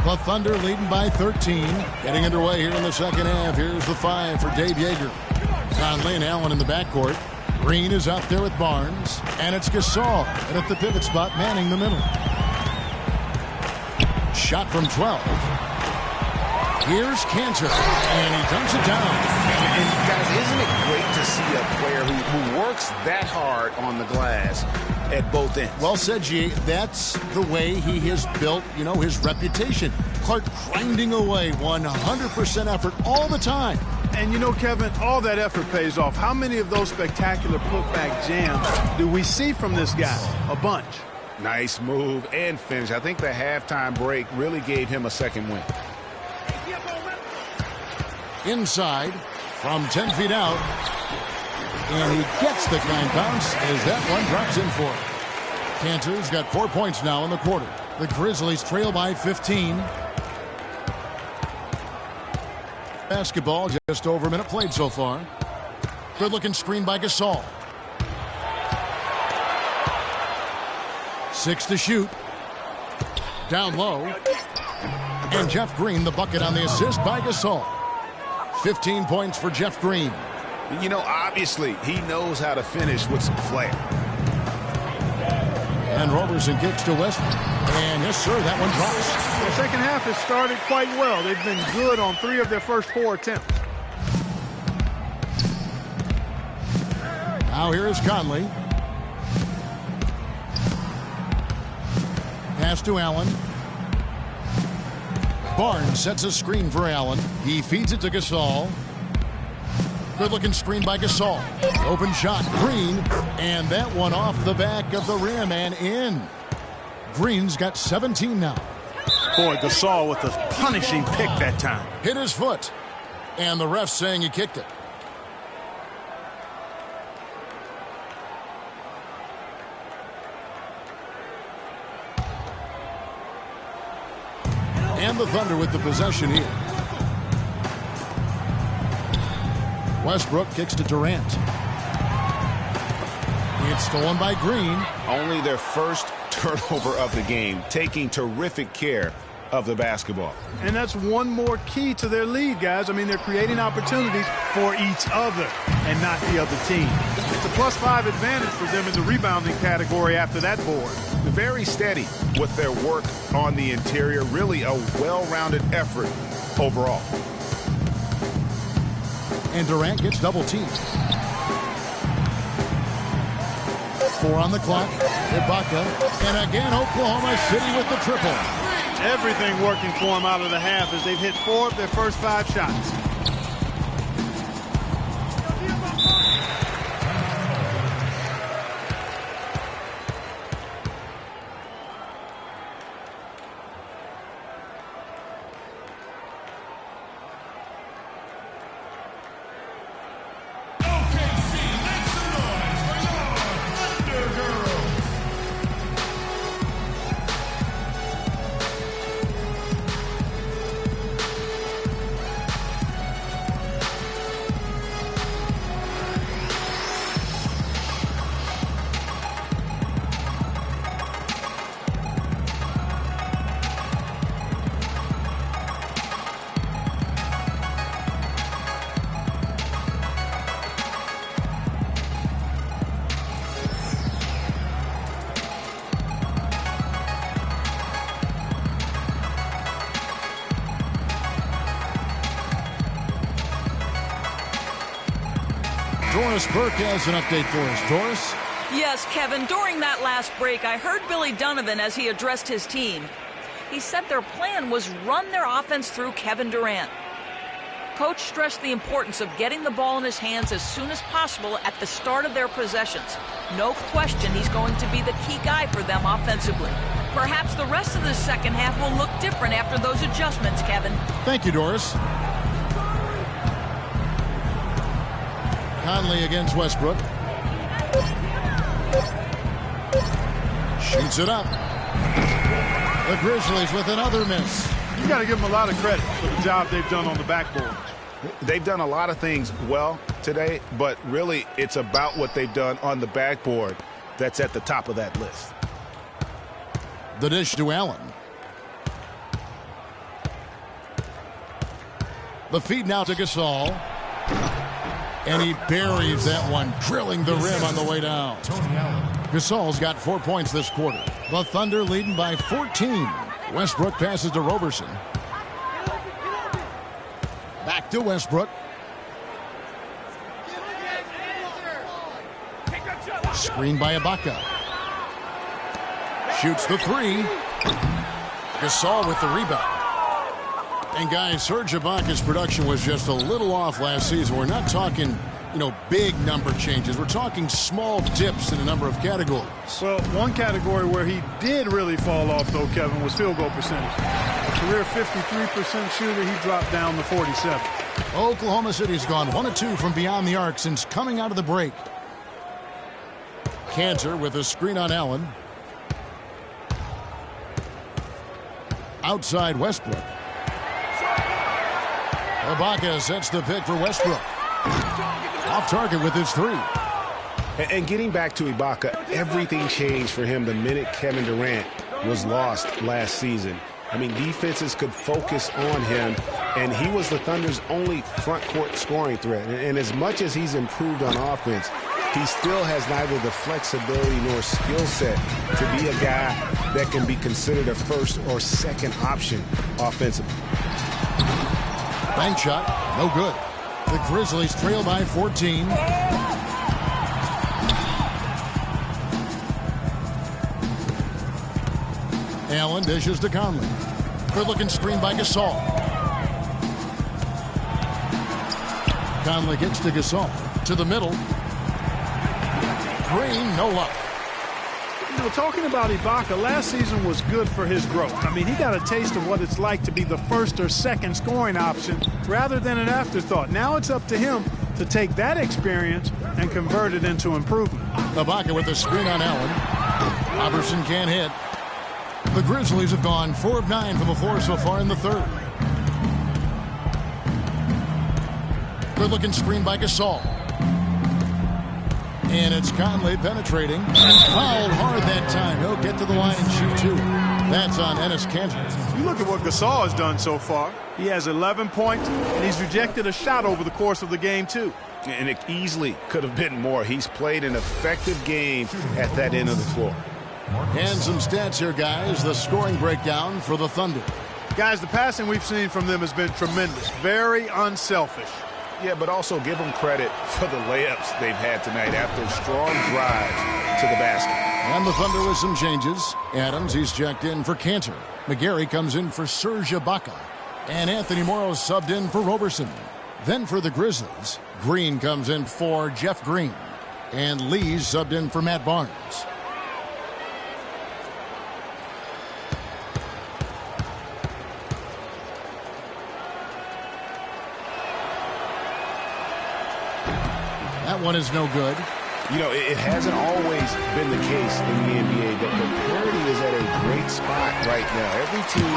The Thunder leading by 13. Getting underway here in the second half. Here's the 5 for Dave Yeager. Conley and Allen in the backcourt. Green is out there with Barnes. And it's Gasol. And at the pivot spot, Manning the middle. Shot from 12. Here's Cantor. And he dunks it down. And guys, isn't it great to see a player who works that hard on the glass at both ends? Well said, G. That's the way he has built, his reputation. Clark grinding away, 100% effort all the time. And Kevin, all that effort pays off. How many of those spectacular putback jams do we see from this guy? A bunch. Nice move and finish. I think the halftime break really gave him a second win. Inside from 10 feet out. And he gets the kind bounce as that one drops in for him. Cantor's got 4 points now in the quarter. The Grizzlies trail by 15. Basketball, just over a minute played so far. Good looking screen by Gasol. 6 to shoot. Down low. And Jeff Green the bucket on the assist by Gasol. 15 points for Jeff Green. Obviously, he knows how to finish with some flair. And Roberson kicks to Westbrook. And yes, sir, that one drops. The second half has started quite well. They've been good on 3 of their first 4 attempts. Now here is Conley. Pass to Allen. Barnes sets a screen for Allen. He feeds it to Gasol. Good-looking screen by Gasol. Open shot, Green. And that one off the back of the rim and in. Green's got 17 now. Boy, Gasol with a punishing pick that time. Hit his foot. And the ref saying he kicked it. And the Thunder with the possession here. Westbrook kicks to Durant. It's stolen by Green. Only their first turnover of the game, taking terrific care of the basketball. And that's one more key to their lead, guys. They're creating opportunities for each other and not the other team. It's a +5 advantage for them in the rebounding category after that board. Very steady with their work on the interior. Really a well-rounded effort overall. And Durant gets double teamed. 4 on the clock. Ibaka. And again, Oklahoma City with the triple. Everything working for them out of the half as they've hit 4 of their first 5 shots. Doris Burke has an update for us. Doris? Yes, Kevin, during that last break, I heard Billy Donovan as he addressed his team. He said their plan was run their offense through Kevin Durant. Coach stressed the importance of getting the ball in his hands as soon as possible at the start of their possessions. No question he's going to be the key guy for them offensively. Perhaps the rest of the second half will look different after those adjustments, Kevin. Thank you, Doris. Conley against Westbrook. Shoots it up. The Grizzlies with another miss. You got to give them a lot of credit for the job they've done on the backboard. They've done a lot of things well today, but really it's about what they've done on the backboard that's at the top of that list. The dish to Allen. The feed now to Gasol. And he buries that one, drilling the rim on the way down. Gasol's got 4 points this quarter. The Thunder leading by 14. Westbrook passes to Roberson. Back to Westbrook. Screen by Ibaka. Shoots the three. Gasol with the rebound. And guys, Serge Ibaka's production was just a little off last season. We're not talking, big number changes. We're talking small dips in a number of categories. Well, one category where he did really fall off, though, Kevin, was field goal percentage. A career 53% shooter, he dropped down to 47. Oklahoma City's gone 1 of 2 from beyond the arc since coming out of the break. Cantor with a screen on Allen. Outside Westbrook. Ibaka sets the pick for Westbrook. Off target with his three. And getting back to Ibaka, everything changed for him the minute Kevin Durant was lost last season. I mean, defenses could focus on him, and he was the Thunder's only front court scoring threat. And as much as he's improved on offense, he still has neither the flexibility nor skill set to be a guy that can be considered a first or second option offensively. Bank shot, no good. The Grizzlies trail by 14. Allen dishes to Conley. Good-looking screen by Gasol. Conley gets to Gasol. To the middle. Green, no luck. Talking about Ibaka, last season was good for his growth. I mean, he got a taste of what it's like to be the first or second scoring option rather than an afterthought. Now it's up to him to take that experience and convert it into improvement. Ibaka with the screen on Allen. Robertson can't hit. The Grizzlies have gone 4 of 9 from the floor so far in the third. Good-looking screen by Gasol. And it's Conley penetrating. And fouled hard that time. He'll get to the line and shoot two. That's on Enes Kanter. You look at what Gasol has done so far. He has 11 points, and he's rejected a shot over the course of the game, too. And it easily could have been more. He's played an effective game at that end of the floor. And some stats here, guys. The scoring breakdown for the Thunder. Guys, the passing we've seen from them has been tremendous. Very unselfish. Yeah, but also give them credit for the layups they've had tonight after strong drives to the basket. And the Thunder with some changes. Adams, he's checked in for Cantor. McGarry comes in for Serge Ibaka. And Anthony Morrow subbed in for Roberson. Then for the Grizzlies, Green comes in for Jeff Green. And Lee's subbed in for Matt Barnes. That one is no good. It hasn't always been the case in the NBA, but the parity is at a great spot right now. Every team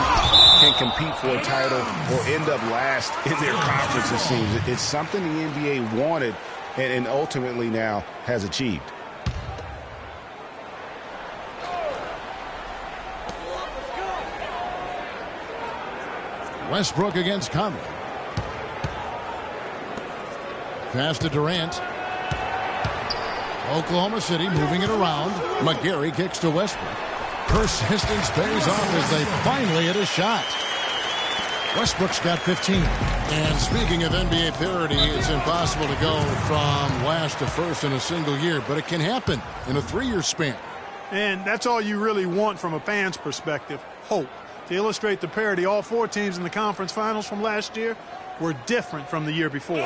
can compete for a title or end up last in their conference, it seems. It's something the NBA wanted and ultimately now has achieved. Westbrook against Conley. Pass to Durant. Oklahoma City moving it around. McGarry kicks to Westbrook. Persistence pays off as they finally hit a shot. Westbrook's got 15. And speaking of NBA parity, it's impossible to go from last to first in a single year, but it can happen in a 3-year span. And that's all you really want from a fan's perspective, hope. To illustrate the parity, all 4 teams in the conference finals from last year were different from the year before.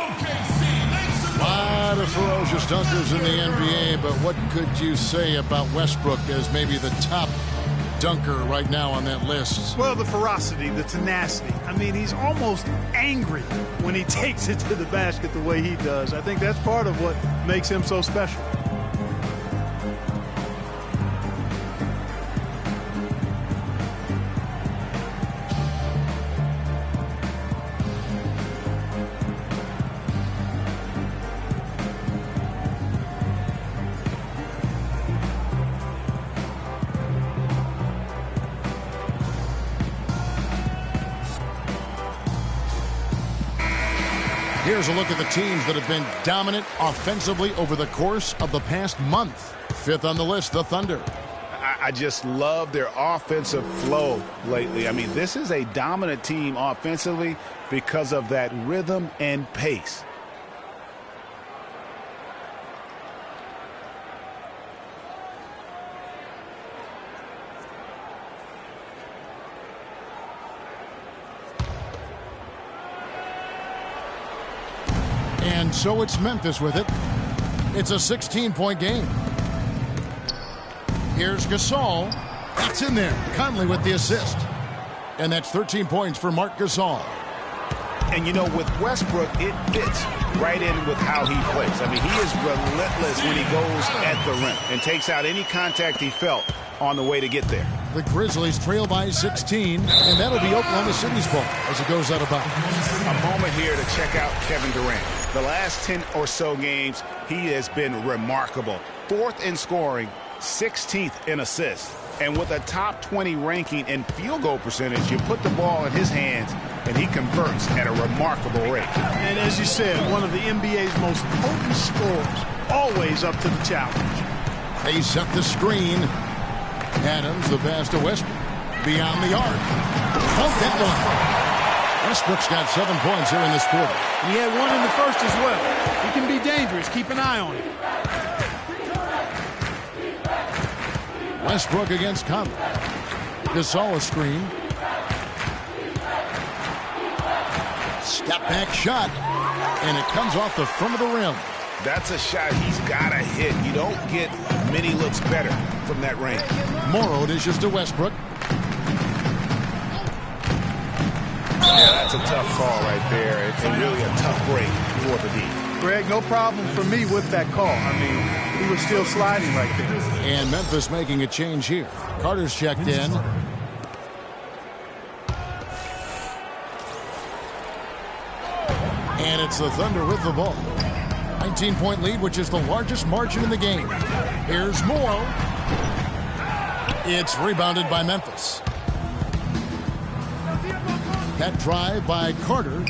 A lot of ferocious dunkers in the NBA, but what could you say about Westbrook as maybe the top dunker right now on that list? Well, the ferocity, the tenacity. I mean, he's almost angry when he takes it to the basket the way he does. I think that's part of what makes him so special. Here's a look at the teams that have been dominant offensively over the course of the past month. Fifth on the list, the Thunder. I just love their offensive flow lately. I mean, this is a dominant team offensively because of that rhythm and pace. And so it's Memphis with it. It's a 16-point game. Here's Gasol. That's in there. Conley with the assist. And that's 13 points for Marc Gasol. And, you know, with Westbrook, it fits right in with how he plays. I mean, he is relentless when he goes at the rim and takes out any contact he felt on the way to get there. The Grizzlies trail by 16, and that'll be Oklahoma City's ball as it goes out of bounds. A moment here to check out Kevin Durant. The last 10 or so games, he has been remarkable. 4th in scoring, 16th in assists. And with a top 20 ranking in field goal percentage, you put the ball in his hands, and he converts at a remarkable rate. And as you said, one of the NBA's most potent scorers, always up to the challenge. They set the screen. Adams, the pass to Westbrook. Beyond the arc. Pump that one. Westbrook's got 7 points here in this quarter. And he had one in the first as well. He can be dangerous. Keep an eye on him. Westbrook against Conley. Gasol a screen. Step back shot. And it comes off the front of the rim. That's a shot he's got to hit. You don't get many looks better from that range. Morrow dishes to Westbrook. Yeah, that's a tough call right there. It's really a tough break for the D. Greg, no problem for me with that call. I mean, he was still sliding right there. And Memphis making a change here. Carter's checked in. And it's the Thunder with the ball. 19-point lead, which is the largest margin in the game. Here's Morrow. It's rebounded by Memphis. That drive by Carter.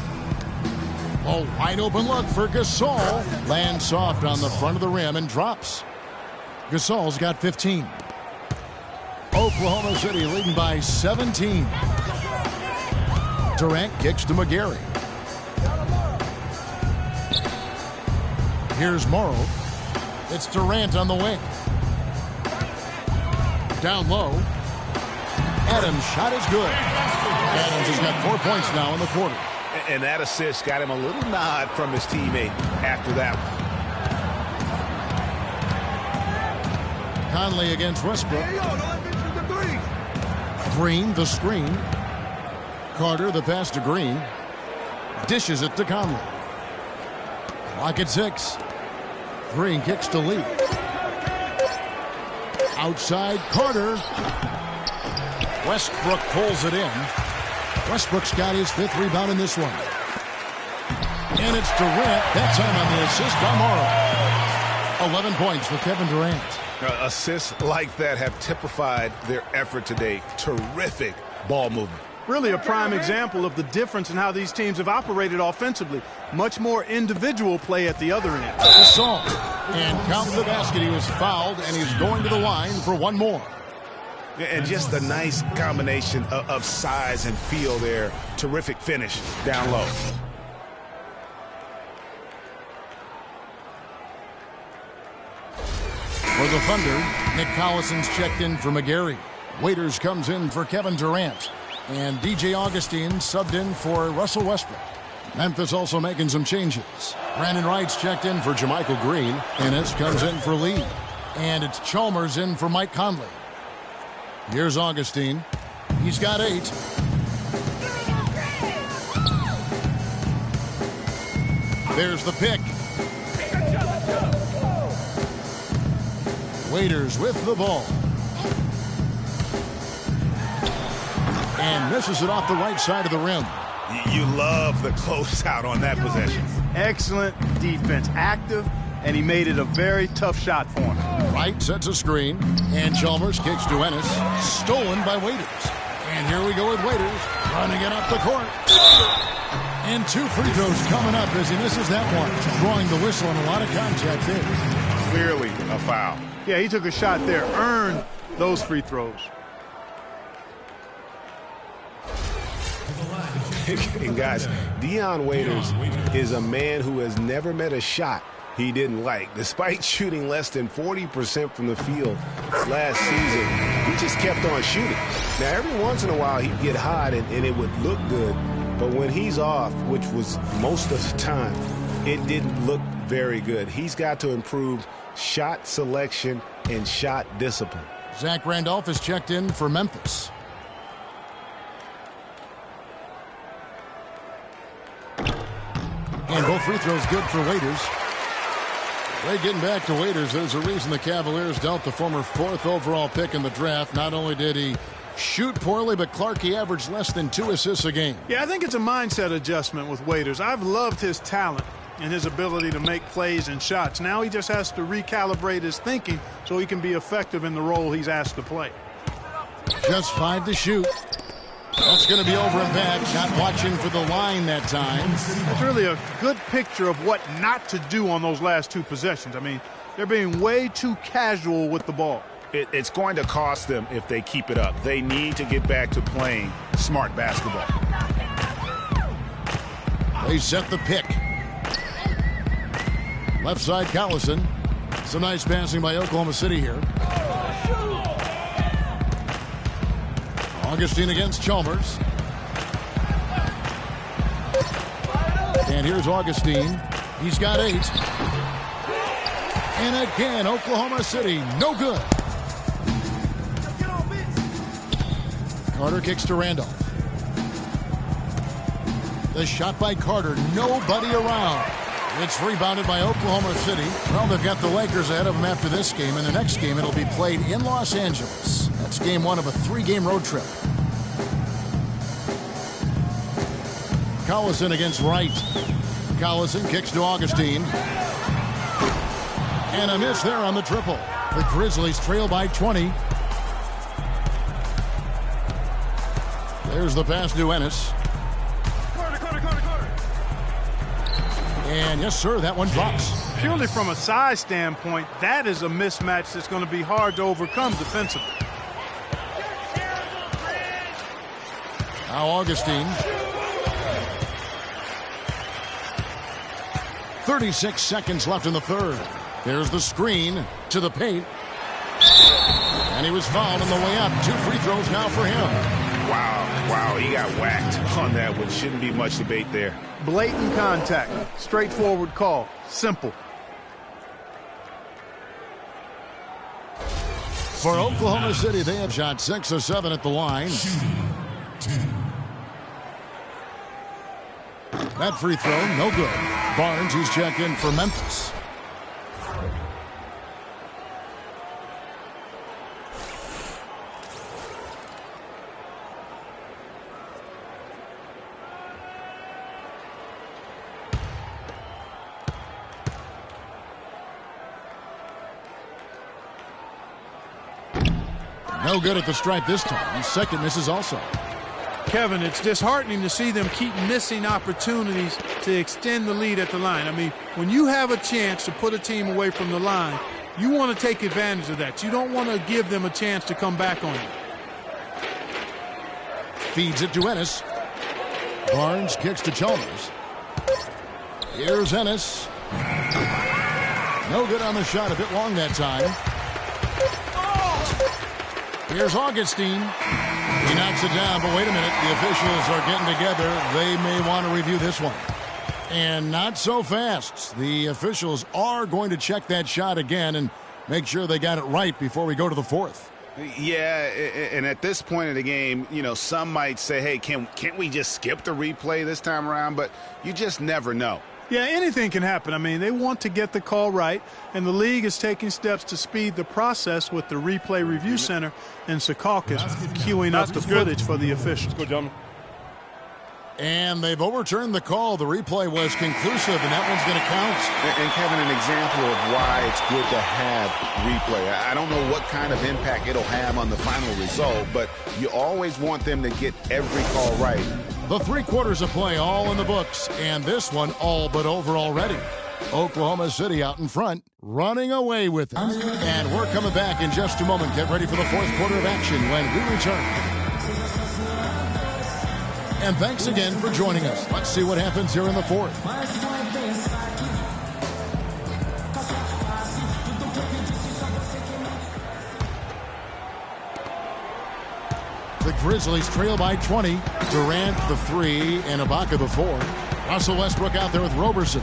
A wide open look for Gasol. Lands soft on the front of the rim and drops. Gasol's got 15. Oklahoma City leading by 17. Durant kicks to McGarry. Here's Morrow. It's Durant on the wing. Down low. Adams' shot is good. Adams has got 4 points now in the quarter. And that assist got him a little nod from his teammate after that one. Conley against Westbrook. Green, the screen. Carter, the pass to Green. Dishes it to Conley. Clock at 6. Green kicks to Lee. Outside, Carter. Westbrook pulls it in. Westbrook's got his 5th rebound in this one. And it's Durant. That time on the assist by Morrow. 11 points for Kevin Durant. Assists like that have typified their effort today. Terrific ball movement. Really a prime example of the difference in how these teams have operated offensively. Much more individual play at the other end. Gasol. And count the basket. He was fouled, and he's going to the line for one more. And just a nice combination of size and feel there. Terrific finish down low. For the Thunder, Nick Collison's checked in for McGarry. Waiters comes in for Kevin Durant. And DJ Augustine subbed in for Russell Westbrook. Memphis also making some changes. Brandon Wright's checked in for JaMychal Green. Ennis comes in for Lee. And it's Chalmers in for Mike Conley. Here's Augustine. He's got 8. There's the pick. Waiters with the ball. And misses it off the right side of the rim. You love the closeout on that possession. Excellent defense. Active, and he made it a very tough shot for him. Wright sets a screen, and Chalmers kicks to Ennis. Stolen by Waiters. And here we go with Waiters running it up the court. And 2 free throws coming up as he misses that one. Drawing the whistle and a lot of contact there. Clearly a foul. Yeah, he took a shot there. Earned those free throws. And guys, Dion Waiters is a man who has never met a shot he didn't like. Despite shooting less than 40% from the field last season, he just kept on shooting. Now, every once in a while, he'd get hot and it would look good. But when he's off, which was most of the time, it didn't look very good. He's got to improve shot selection and shot discipline. Zach Randolph is checked in for Memphis. And both free throws good for Waiters. Right, getting back to Waiters, there's a reason the Cavaliers dealt the former 4th overall pick in the draft. Not only did he shoot poorly, but Clark, he averaged less than 2 assists a game. Yeah, I think it's a mindset adjustment with Waiters. I've loved his talent and his ability to make plays and shots. Now he just has to recalibrate his thinking so he can be effective in the role he's asked to play. Just 5 to shoot. That's going to be over and back. Not watching for the line that time. That's really a good picture of what not to do on those last 2 possessions. I mean, they're being way too casual with the ball. It's going to cost them if they keep it up. They need to get back to playing smart basketball. They set the pick. Left side, Collison. Some nice passing by Oklahoma City here. Augustine against Chalmers. And here's Augustine. He's got 8. And again, Oklahoma City, no good. Carter kicks to Randolph. The shot by Carter, nobody around. It's rebounded by Oklahoma City. Well, they've got the Lakers ahead of them after this game, and the next game it'll be played in Los Angeles. That's game 1 of a 3-game road trip. Collison against Wright. Collison kicks to Augustine. And a miss there on the triple. The Grizzlies trail by 20. There's the pass to Ennis. And yes, sir, that one drops. Purely from a size standpoint, that is a mismatch that's going to be hard to overcome defensively. Now Augustine. 36 seconds left in the third. There's the screen to the paint. And he was fouled on the way up. 2 free throws now for him. Wow, he got whacked on that one. Shouldn't be much debate there. Blatant contact. Straightforward call. Simple. For Oklahoma City, they have shot 6 of 7 at the line. That free throw, no good. Barnes, he's checked in for Memphis. No good at the stripe this time. Second misses also. Kevin, it's disheartening to see them keep missing opportunities to extend the lead at the line. I mean, when you have a chance to put a team away from the line, you want to take advantage of that. You don't want to give them a chance to come back on you. Feeds it to Ennis. Barnes kicks to Chalmers. Here's Ennis. No good on the shot. A bit long that time. Here's Augustine. He knocks it down, but wait a minute. The officials are getting together. They may want to review this one. And not so fast. The officials are going to check that shot again and make sure they got it right before we go to the fourth. Yeah, and at this point in the game, you know, some might say, hey, can't we just skip the replay this time around? But you just never know. Yeah, anything can happen. I mean, they want to get the call right, and the league is taking steps to speed the process with the Replay Review Center and Secaucus queuing up the footage for the officials. Good, gentlemen. And they've overturned the call. The replay was conclusive, and that one's going to count. And Kevin, an example of why it's good to have replay. I don't know what kind of impact it'll have on the final result, but you always want them to get every call right The 3 quarters of play all in the books, and this one all but over already. Oklahoma City out in front, running away with it. And we're coming back in just a moment. Get ready for the 4th quarter of action when we return. And thanks again for joining us. Let's see what happens here in the 4th. The Grizzlies trail by 20. Durant the 3 and Ibaka the 4. Russell Westbrook out there with Roberson.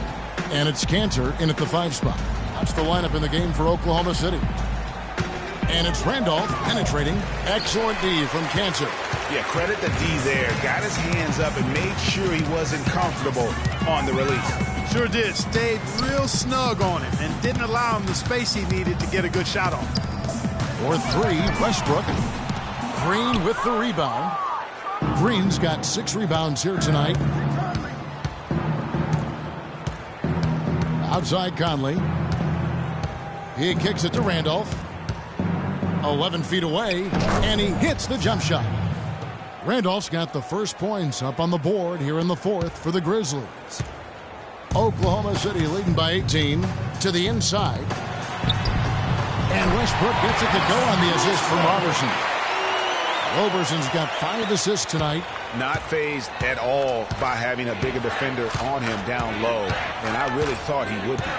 And it's Cantor in at the 5 spot. That's the lineup in the game for Oklahoma City. And it's Randolph penetrating. Excellent D from Cantor. Yeah, credit the D there. Got his hands up and made sure he wasn't comfortable on the release. Sure did. Stayed real snug on him and didn't allow him the space he needed to get a good shot off. For 3, Westbrook. Green with the rebound. Green's got 6 rebounds here tonight. Outside Conley. He kicks it to Randolph. 11 feet away, and he hits the jump shot. Randolph's got the first points up on the board here in the 4th for the Grizzlies. Oklahoma City leading by 18 to the inside. And Westbrook gets it to go on the assist from Roberson. Roberson's got 5 assists tonight. Not fazed at all by having a bigger defender on him down low, and I really thought he would be.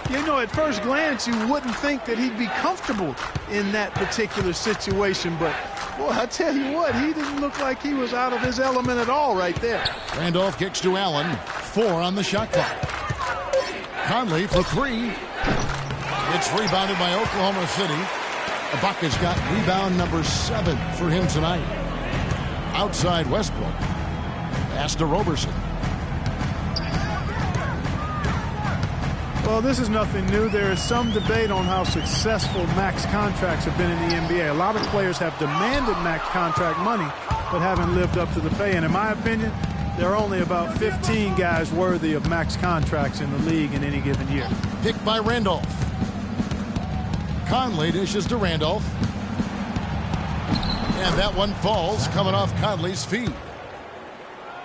You know, at first glance, you wouldn't think that he'd be comfortable in that particular situation, but, boy, I tell you what, he didn't look like he was out of his element at all right there. Randolph kicks to Allen. 4 on the shot clock. Conley for 3. It's rebounded by Oklahoma City. Ibaka's got rebound number 7 for him tonight. Outside Westbrook. Pass to Roberson. Well, this is nothing new. There is some debate on how successful max contracts have been in the NBA. A lot of players have demanded max contract money, but haven't lived up to the pay. And in my opinion, there are only about 15 guys worthy of max contracts in the league in any given year. Picked by Randolph. Conley dishes to Randolph. And that one falls, coming off Conley's feet.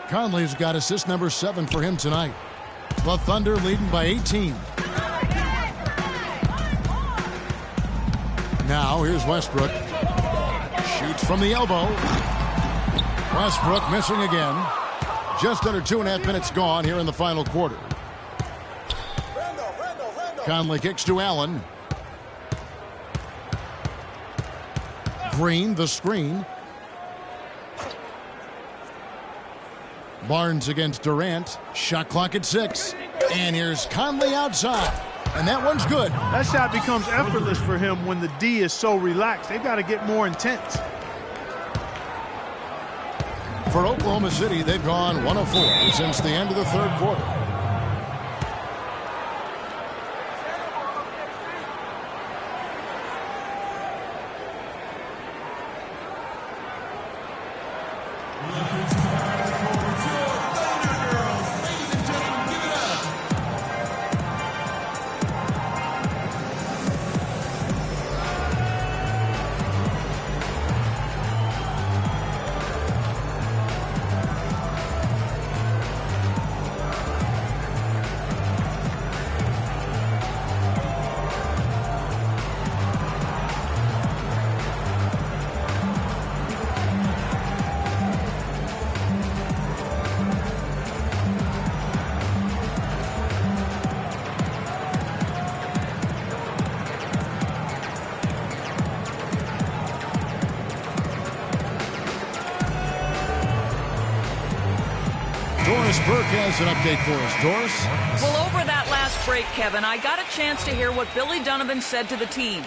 Conley's got assist number 7 for him tonight. The Thunder leading by 18. Now here's Westbrook. Shoots from the elbow. Westbrook missing again. Just under 2.5 minutes gone here in the final quarter. Conley kicks to Allen. Green, the screen. Barnes against Durant. Shot clock at 6. And here's Conley outside. And that one's good. That shot becomes effortless for him when the D is so relaxed. They've got to get more intense. For Oklahoma City, they've gone 1 of 4 since the end of the 3rd quarter. Doris Burke has an update for us. Doris? Well, over that last break, Kevin, I got a chance to hear what Billy Donovan said to the team.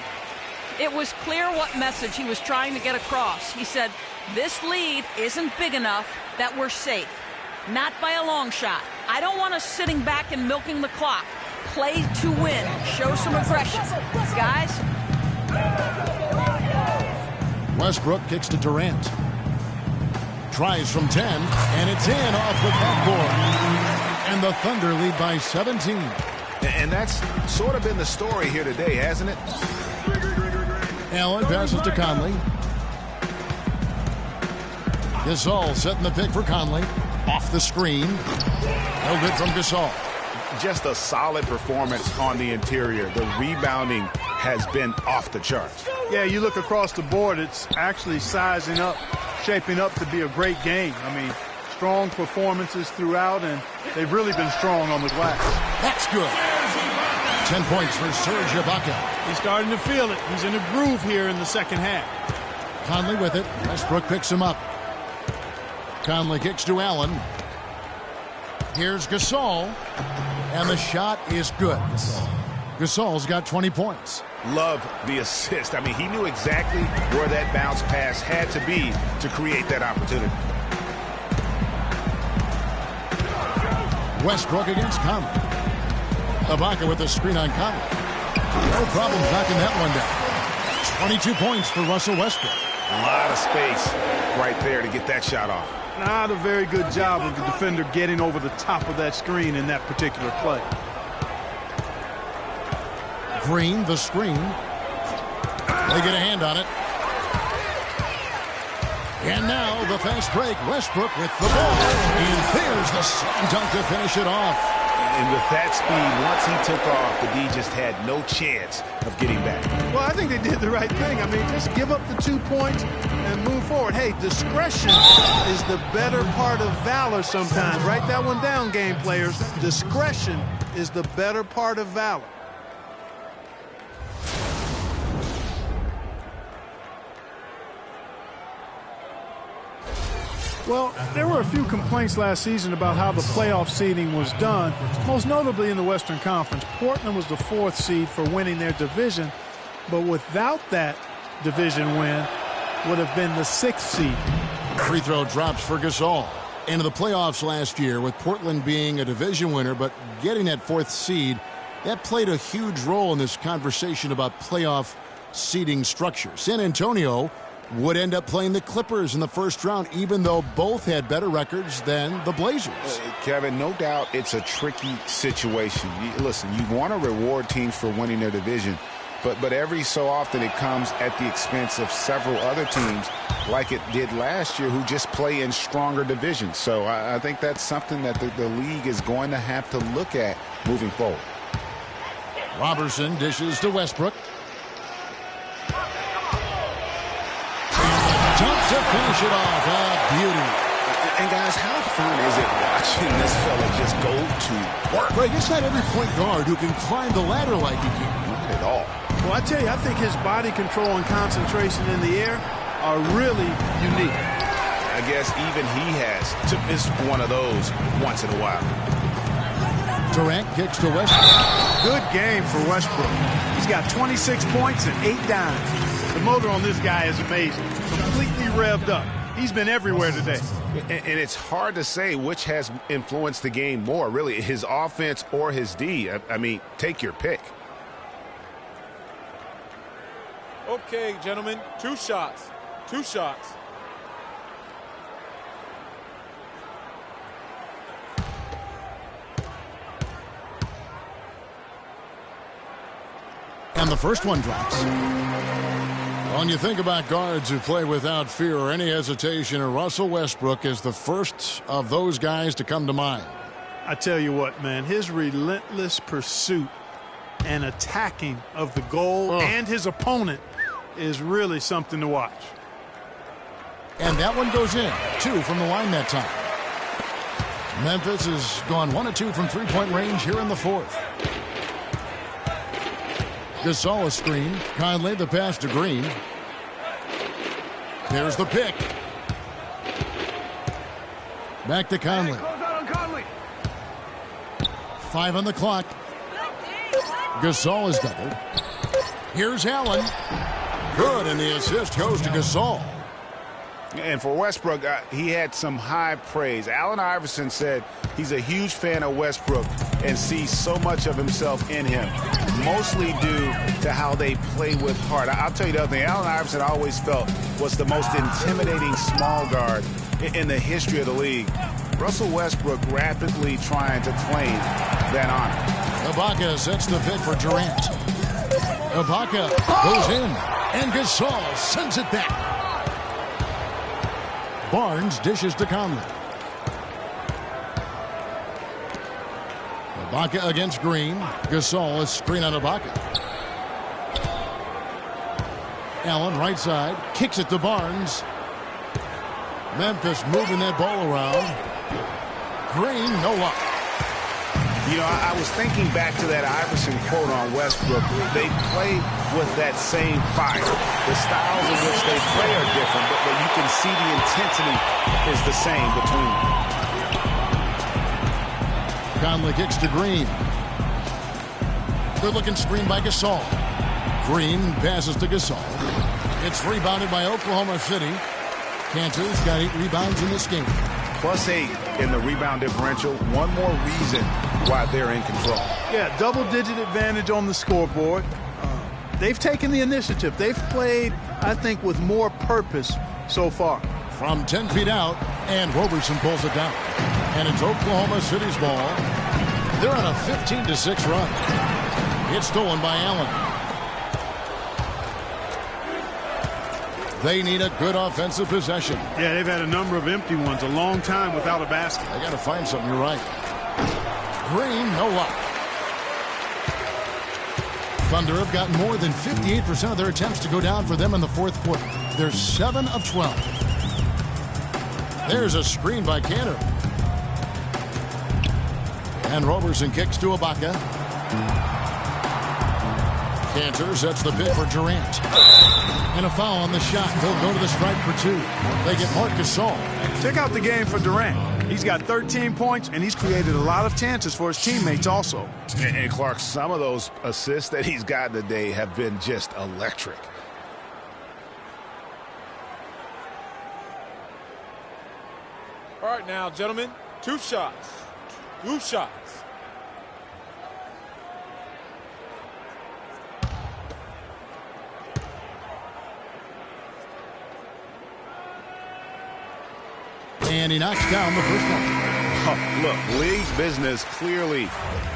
It was clear what message he was trying to get across. He said, this lead isn't big enough that we're safe. Not by a long shot. I don't want us sitting back and milking the clock. Play to win. Show some aggression. Guys? Westbrook kicks to Durant. Tries from 10, and it's in off the backboard. And the Thunder lead by 17. And that's sort of been the story here today, hasn't it? Allen passes to Conley. Gasol setting the pick for Conley. Off the screen. No good from Gasol. Just a solid performance on the interior. The rebounding has been off the charts. Yeah, you look across the board, it's actually sizing up, shaping up to be a great game. I mean, strong performances throughout, and they've really been strong on the glass. That's good. 10 points for Serge Ibaka. He's starting to feel it. He's in a groove here in the second half. Conley with it. Westbrook picks him up. Conley kicks to Allen. Here's Gasol. And the shot is good. Gasol's got 20 points. Love the assist. I mean, he knew exactly where that bounce pass had to be to create that opportunity. Westbrook against Conley. Ibaka with the screen on Conley. No problem knocking that one down. 22 points for Russell Westbrook. A lot of space right there to get that shot off. Not a very good job of the defender getting over the top of that screen in that particular play. Green, the screen. They get a hand on it. And now the fast break. Westbrook with the ball. And there's the slam dunk to finish it off. And with that speed, once he took off, the D just had no chance of getting back. Well, I think they did the right thing. I mean, just give up the 2 points and move forward. Hey, discretion is the better part of valor sometimes. Write that one down, game players. Discretion is the better part of valor. Well, there were a few complaints last season about how the playoff seeding was done, most notably in the Western Conference. Portland was the 4th seed for winning their division, but without that division win, would have been the 6th seed. Free throw drops for Gasol. Into the playoffs last year with Portland being a division winner, but getting that 4th seed, that played a huge role in this conversation about playoff seeding structure. San Antonio would end up playing the Clippers in the first round, even though both had better records than the Blazers. Kevin, no doubt it's a tricky situation. Listen, you want to reward teams for winning their division, but every so often it comes at the expense of several other teams, like it did last year, who just play in stronger divisions. So I think that's something that the league is going to have to look at moving forward. Robertson dishes to Westbrook. Jump to finish it off. Beauty. And guys, how fun is it watching this fella just go to work? Greg, it's not every point guard who can climb the ladder like he can. Not at all. Well, I tell you, I think his body control and concentration in the air are really unique. I guess even he has to miss one of those once in a while. Durant kicks to Westbrook. Good game for Westbrook. He's got 26 points and 8 dimes. The motor on this guy is amazing. Completely revved up. He's been everywhere today. And it's hard to say which has influenced the game more, really, his offense or his D. I mean, take your pick. Okay, gentlemen, 2 shots. 2 shots. And the first one drops. When you think about guards who play without fear or any hesitation, Russell Westbrook is the first of those guys to come to mind. I tell you what, man, his relentless pursuit and attacking of the goal and his opponent is really something to watch. And that one goes in. 2 from the line that time. Memphis has gone 1 of 2 from three-point range here in the 4th. Gasol a screen. Conley the pass to Green. There's the pick. Back to Conley. 5 on the clock. Gasol is doubled. Here's Allen. Good, and the assist goes to Gasol. And for Westbrook, he had some high praise. Allen Iverson said he's a huge fan of Westbrook and sees so much of himself in him, mostly due to how they play with heart. I'll tell you the other thing, Allen Iverson always felt was the most intimidating small guard in the history of the league. Russell Westbrook rapidly trying to claim that honor. Ibaka sets the pick for Durant. Ibaka goes in, and Gasol sends it back. Barnes dishes to Conley. Baca against Green. Gasol is screen on Baca. Allen right side. Kicks it to Barnes. Memphis moving that ball around. Green, no luck. You know, I was thinking back to that Iverson quote on Westbrook. They play with that same fire. The styles in which they play are different, but you can see the intensity is the same between them. Conley kicks to Green. Good-looking screen by Gasol. Green passes to Gasol. It's rebounded by Oklahoma City. Cantor's got 8 rebounds in this game. +8 in the rebound differential. One more reason why they're in control. Yeah, double-digit advantage on the scoreboard. They've taken the initiative. They've played, I think, with more purpose so far. From 10 feet out, and Roberson pulls it down. And it's Oklahoma City's ball. They're on a 15-6 run. It's stolen by Allen. They need a good offensive possession. Yeah, they've had a number of empty ones, a long time without a basket. They got to find something, you're right. Green, no luck. Thunder have gotten more than 58% of their attempts to go down for them in the fourth quarter. They're 7 of 12. There's a screen by Cantor. And Roberson kicks to Ibaka. Cantor sets the pick for Durant. And a foul on the shot. They'll go to the stripe for 2. They get Marc Gasol. Check out the game for Durant. He's got 13 points, and he's created a lot of chances for his teammates also. And Clark, some of those assists that he's gotten today have been just electric. All right now, gentlemen, 2 shots. 2 shots. And he knocks down the first one. Oh, look, league business clearly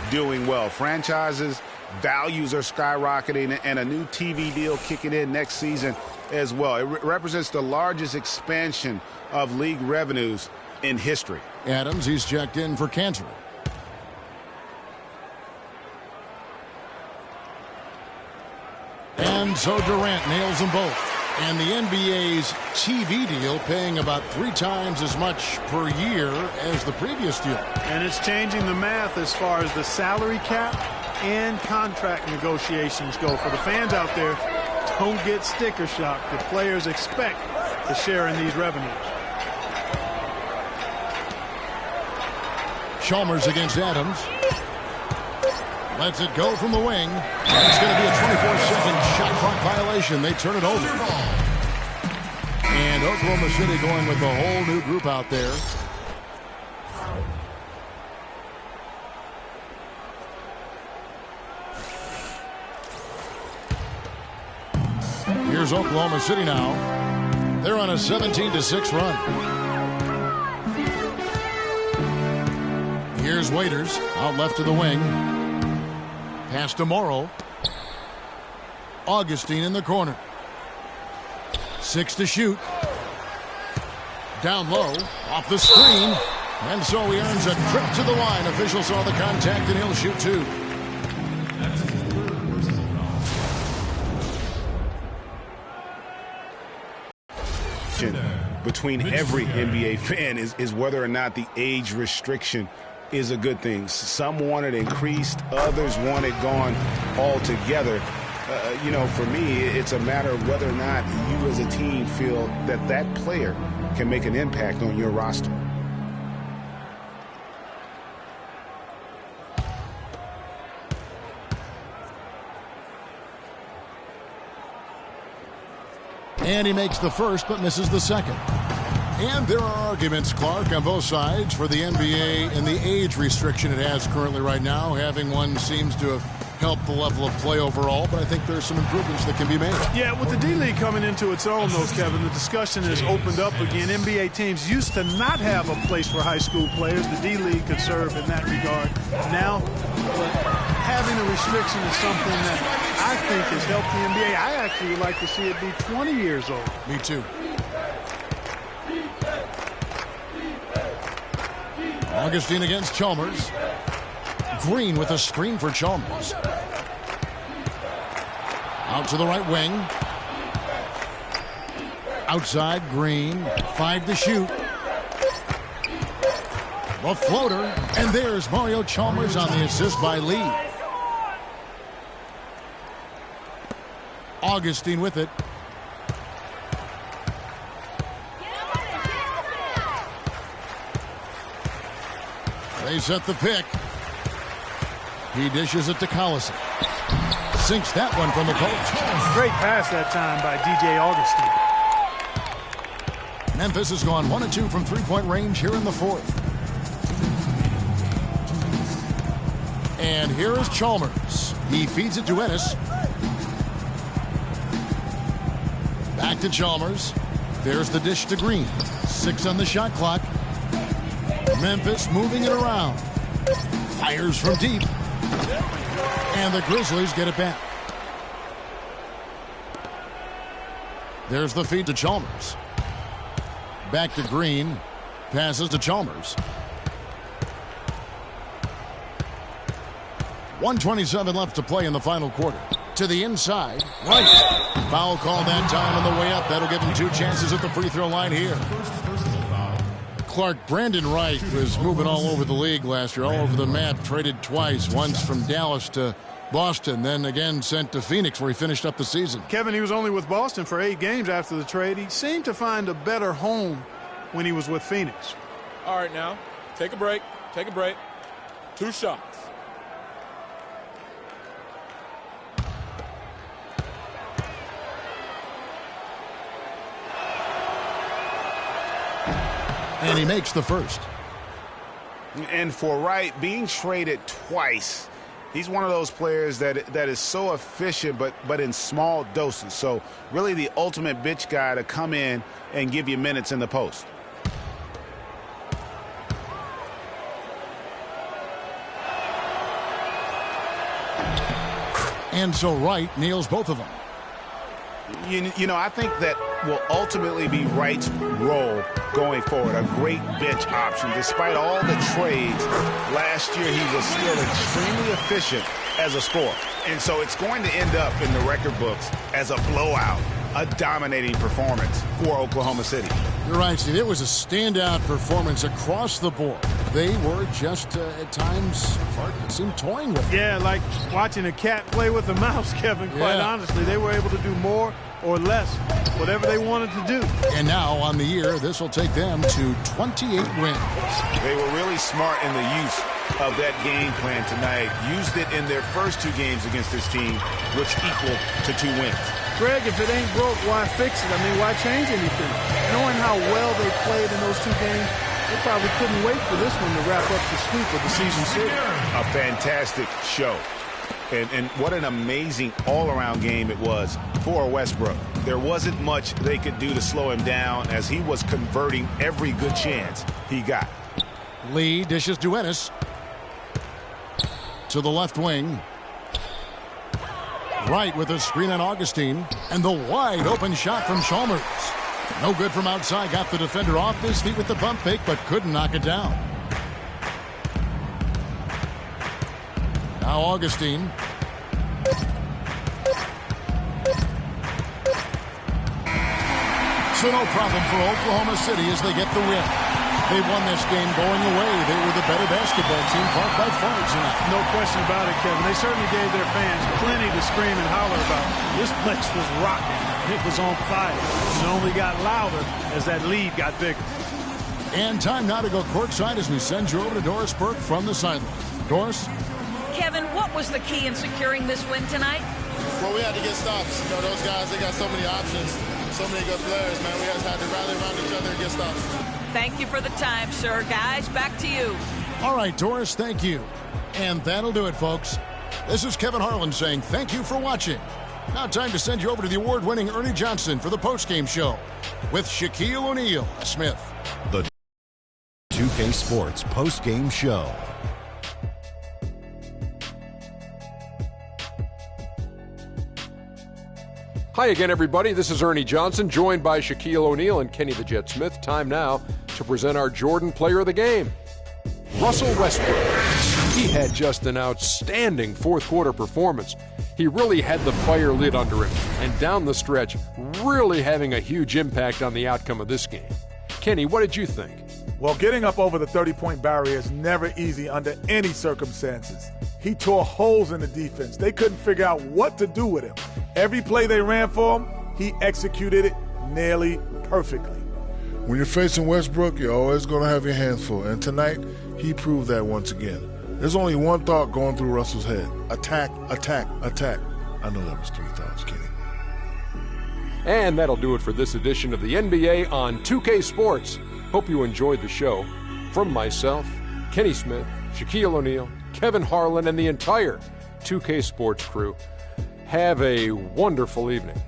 doing well. Franchises, values are skyrocketing, and a new TV deal kicking in next season as well. It represents the largest expansion of league revenues in history. Adams, he's checked in for Cantor. And so Durant nails them both. And the NBA's TV deal paying about 3 times as much per year as the previous deal. And it's changing the math as far as the salary cap and contract negotiations go. For the fans out there, don't get sticker shock. The players expect to share in these revenues. Chalmers against Adams. Lets it go from the wing. It's going to be a 24-second shot clock violation. They turn it over. And Oklahoma City going with the whole new group out there. Here's Oklahoma City now. They're on a 17-6 run. Here's Waiters out left to the wing. Pass to Morrow. Augustine in the corner. 6 to shoot. Down low. Off the screen. And so he earns a trip to the line. Officials saw the contact and he'll shoot 2. Between every NBA fan is whether or not the age restriction is a good thing. Some want it increased, others want it gone altogether. You know, for me, it's a matter of whether or not you as a team feel that that player can make an impact on your roster. And he makes the first but misses the second. And there are arguments, Clark, on both sides for the NBA and the age restriction it has currently right now. Having one seems to have helped the level of play overall, but I think there's some improvements that can be made. Yeah, with the D-League coming into its own, though, Kevin, the discussion has opened up again. NBA teams used to not have a place for high school players. The D-League could serve in that regard. Now, having a restriction is something that I think has helped the NBA. I actually would like to see it be 20 years old. Me too. Augustine against Chalmers. Green with a screen for Chalmers. Out to the right wing. Outside, Green. 5 to shoot. The floater. And there's Mario Chalmers on the assist by Lee. Augustine with it. They set the pick. He dishes it to Collison. Sinks that one from the post. Great pass that time by DJ Augustine. Memphis has gone 1 of 2 from three-point range here in the fourth. And here is Chalmers. He feeds it to Ennis. Back to Chalmers. There's the dish to Green. 6 on the shot clock. Memphis moving it around. Fires from deep. And the Grizzlies get it back. There's the feed to Chalmers. Back to Green. Passes to Chalmers. 1:27 left to play in the final quarter. To the inside. Right. Foul call that time on the way up. That'll give him 2 chances at the free throw line here. Clark, Brandon Wright was moving all over the league last year, all over the map, traded twice, once from Dallas to Boston, then again sent to Phoenix where he finished up the season. Kevin, he was only with Boston for 8 games after the trade. He seemed to find a better home when he was with Phoenix. All right, now, take a break. Take a break. 2 shots. And he makes the first. And for Wright, being traded twice, he's one of those players that is so efficient, but in small doses. So really the ultimate bitch guy to come in and give you minutes in the post. And so Wright nails both of them. You know, I think that will ultimately be Wright's role going forward. A great bench option. Despite all the trades, last year he was still extremely efficient as a scorer. And so it's going to end up in the record books as a blowout, a dominating performance for Oklahoma City. You're right, Steve. It was a standout performance across the board. They were just, at times, it seemed toying with it. Yeah, like watching a cat play with a mouse, Kevin, quite honestly. They were able to do more or less, whatever they wanted to do. And now, on the year, this will take them to 28 wins. They were really smart in the use of that game plan tonight. Used it in their first 2 games against this team, which equal to 2 wins. Greg, if it ain't broke, why fix it? I mean, why change anything? Knowing how well they played in those 2 games, they probably couldn't wait for this one to wrap up the sweep of the season series. A fantastic show. And what an amazing all-around game it was for Westbrook. There wasn't much they could do to slow him down as he was converting every good chance he got. Lee dishes to Ennis. To the left wing. Wright with a screen on Augustine. And the wide open shot from Chalmers. No good from outside. Got the defender off his feet with the bump fake, but couldn't knock it down. Now Augustine. So no problem for Oklahoma City as they get the win. They won this game going away. They were the better basketball team fought by far tonight. No question about it, Kevin. They certainly gave their fans plenty to scream and holler about. This place was rocking. It was on fire. It only got louder as that lead got bigger. And time now to go courtside as we send you over to Doris Burke from the sideline. Doris? Kevin, what was the key in securing this win tonight? Well, we had to get stops. You know, those guys, they got so many options, so many good players, man. We just had to rally around each other and get stops. Thank you for the time, sir. Guys, back to you. All right, Doris, thank you. And that'll do it, folks. This is Kevin Harlan saying thank you for watching. Now time to send you over to the award-winning Ernie Johnson for the postgame show with Shaquille O'Neal Smith. The 2K Sports postgame show. Hi again, everybody. This is Ernie Johnson, joined by Shaquille O'Neal and Kenny the Jet Smith. Time now to present our Jordan Player of the Game. Russell Westbrook. He had just an outstanding fourth quarter performance. He really had the fire lit under him, and down the stretch, really having a huge impact on the outcome of this game. Kenny, what did you think? Well, getting up over the 30-point barrier is never easy under any circumstances. He tore holes in the defense. They couldn't figure out what to do with him. Every play they ran for him, he executed it nearly perfectly. When you're facing Westbrook, you're always going to have your hands full. And tonight, he proved that once again. There's only one thought going through Russell's head. Attack, attack, attack. I know that was 3 thoughts, Kenny. And that'll do it for this edition of the NBA on 2K Sports. Hope you enjoyed the show. From myself, Kenny Smith, Shaquille O'Neal, Kevin Harlan, and the entire 2K Sports crew, have a wonderful evening.